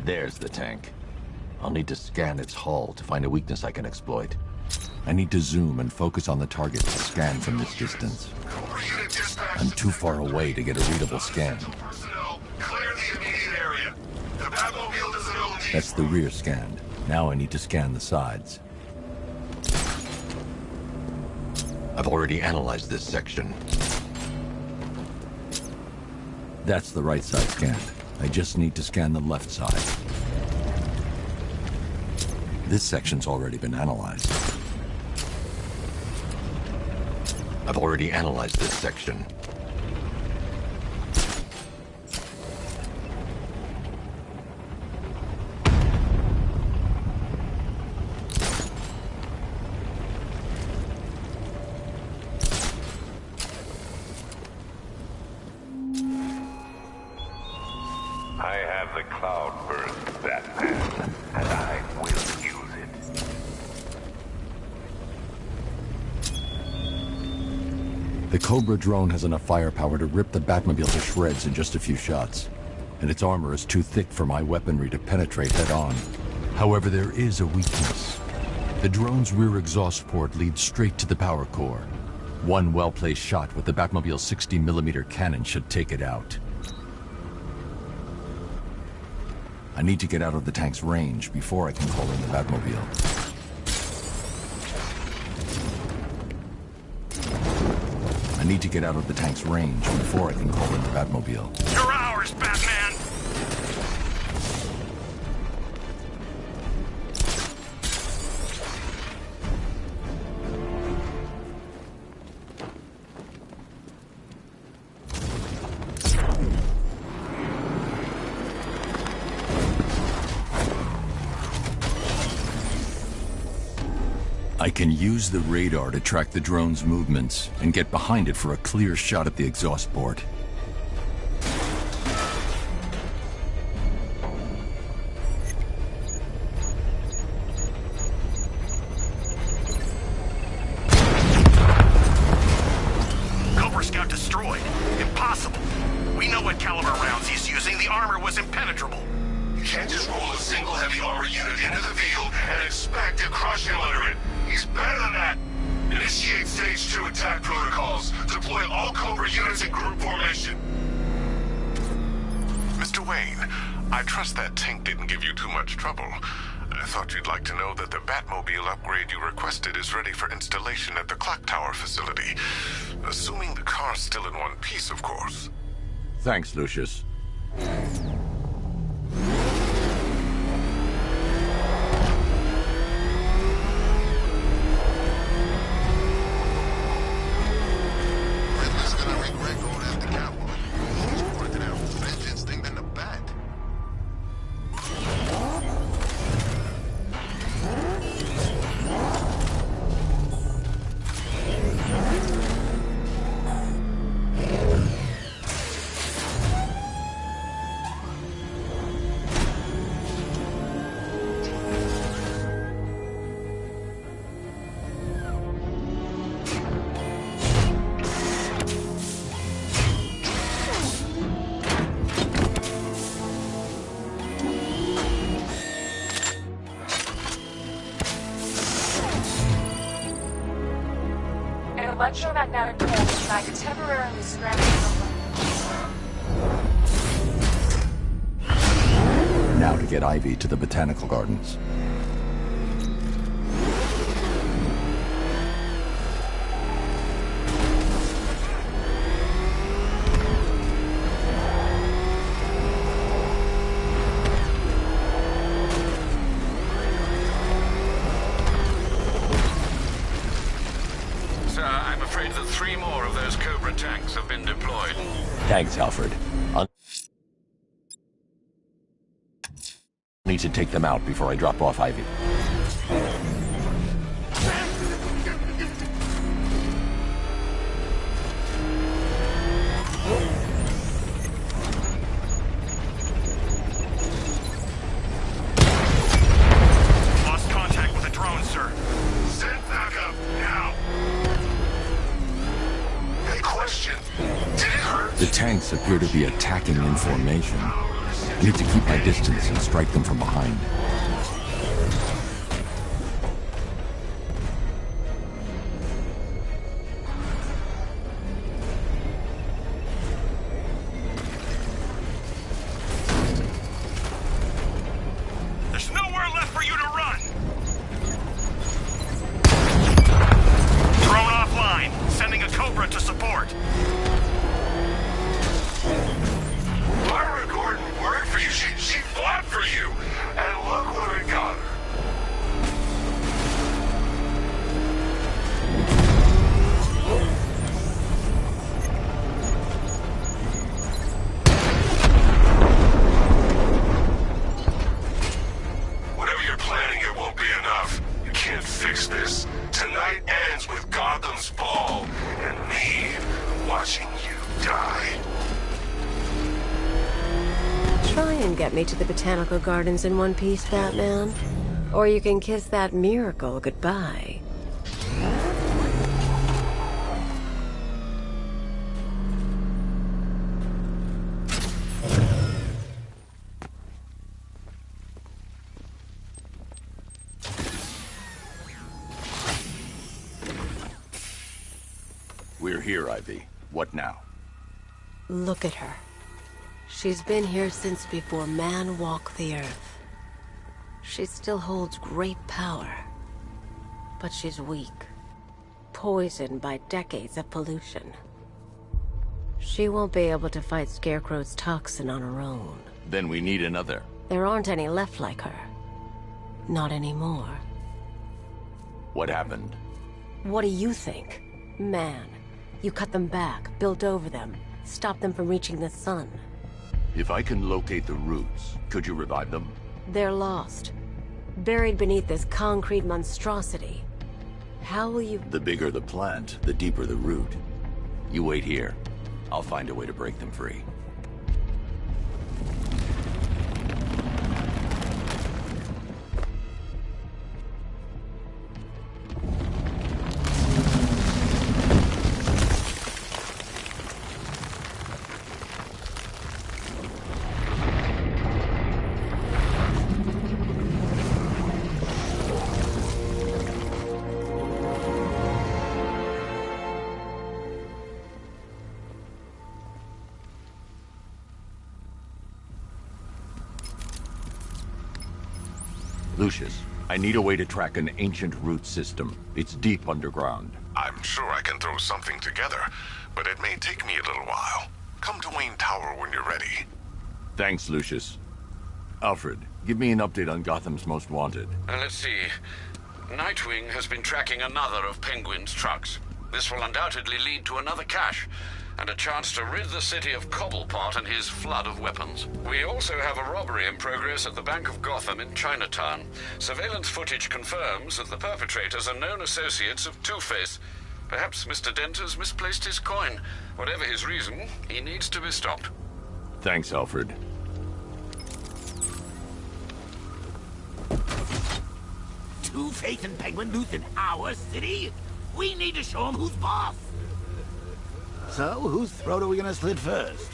There's the tank. I'll need to scan its hull to find a weakness I can exploit. I need to zoom and focus on the target to scan from this distance. I'm too far away to get a readable scan.
Clear the immediate area. The Batmobile doesn't own these.
That's the rear scan. Now I need to scan the sides.
I've already analyzed this section.
That's the right side scanned. I just need to scan the left side. This section's already been analyzed.
I've already analyzed this section.
I have the Cloudburst, Batman, and I will use it.
The Cobra drone has enough firepower to rip the Batmobile to shreds in just a few shots, and its armor is too thick for my weaponry to penetrate head-on. However, there is a weakness. The drone's rear exhaust port leads straight to the power core. One well-placed shot with the Batmobile's 60mm cannon should take it out. I need to get out of the tank's range before I can call in the Batmobile. I need to get out of the tank's range before I can call in the Batmobile.
You're ours, Batman!
I can use the radar to track the drone's movements and get behind it for a clear shot at the exhaust port.
Cobra Scout destroyed. Impossible. We know what caliber rounds he's using. The armor was impenetrable.
You can't just roll a single heavy armor unit into the field and expect to crush him under it. He's better than that. Initiate Stage 2 attack protocols. Deploy all Cobra units in group formation.
Mr. Wayne, I trust that tank didn't give you too much trouble. I thought you'd like to know that the Batmobile upgrade you requested is ready for installation at the Clock Tower facility. Assuming the car's still in one piece, of course.
Thanks, Lucius.
Riddler's gonna regret going after Catwoman. He's more to that vengeance thing than the Bat.
An electromagnetic pole designed to temporarily scramble the
Now to get Ivy to the botanical gardens.
Sir, I'm afraid that 3 more of those Cobra tanks have been deployed.
Thanks, Alfred. I'll need to take them out before I drop off Ivy. The tanks appear to be attacking in formation. I need to keep my distance and strike them from behind.
There's nowhere left for you to run! Drone offline. Sending a Cobra to support.
Barbara Gordon worked for you. She fought for you. And look what it got her. Whatever you're planning, it won't be enough. You can't fix this. Tonight ends with Gotham's fall and me watching you die.
Try and get me to the botanical gardens in one piece, Batman. Or you can kiss that miracle goodbye.
We're here, Ivy. What now?
Look at her. She's been here since before man walked the earth. She still holds great power. But she's weak. Poisoned by decades of pollution. She won't be able to fight Scarecrow's toxin on her own.
Then we need another.
There aren't any left like her. Not anymore.
What happened?
What do you think? Man, you cut them back, built over them, stopped them from reaching the sun.
If I can locate the roots, could you revive them?
They're lost. Buried beneath this concrete monstrosity. How will you...
The bigger the plant, the deeper the root. You wait here. I'll find a way to break them free. Lucius, I need a way to track an ancient root system. It's deep underground.
I'm sure I can throw something together, but it may take me a little while. Come to Wayne Tower when you're ready.
Thanks, Lucius. Alfred, give me an update on Gotham's Most Wanted.
Let's see. Nightwing has been tracking another of Penguin's trucks. This will undoubtedly lead to another cache, and a chance to rid the city of Cobblepot and his flood of weapons. We also have a robbery in progress at the Bank of Gotham in Chinatown. Surveillance footage confirms that the perpetrators are known associates of Two-Face. Perhaps Mr. Dent has misplaced his coin. Whatever his reason, he needs to be stopped.
Thanks, Alfred.
Two-Face and Penguin loose in our city? We need to show them who's boss. So, whose throat are we gonna slit first?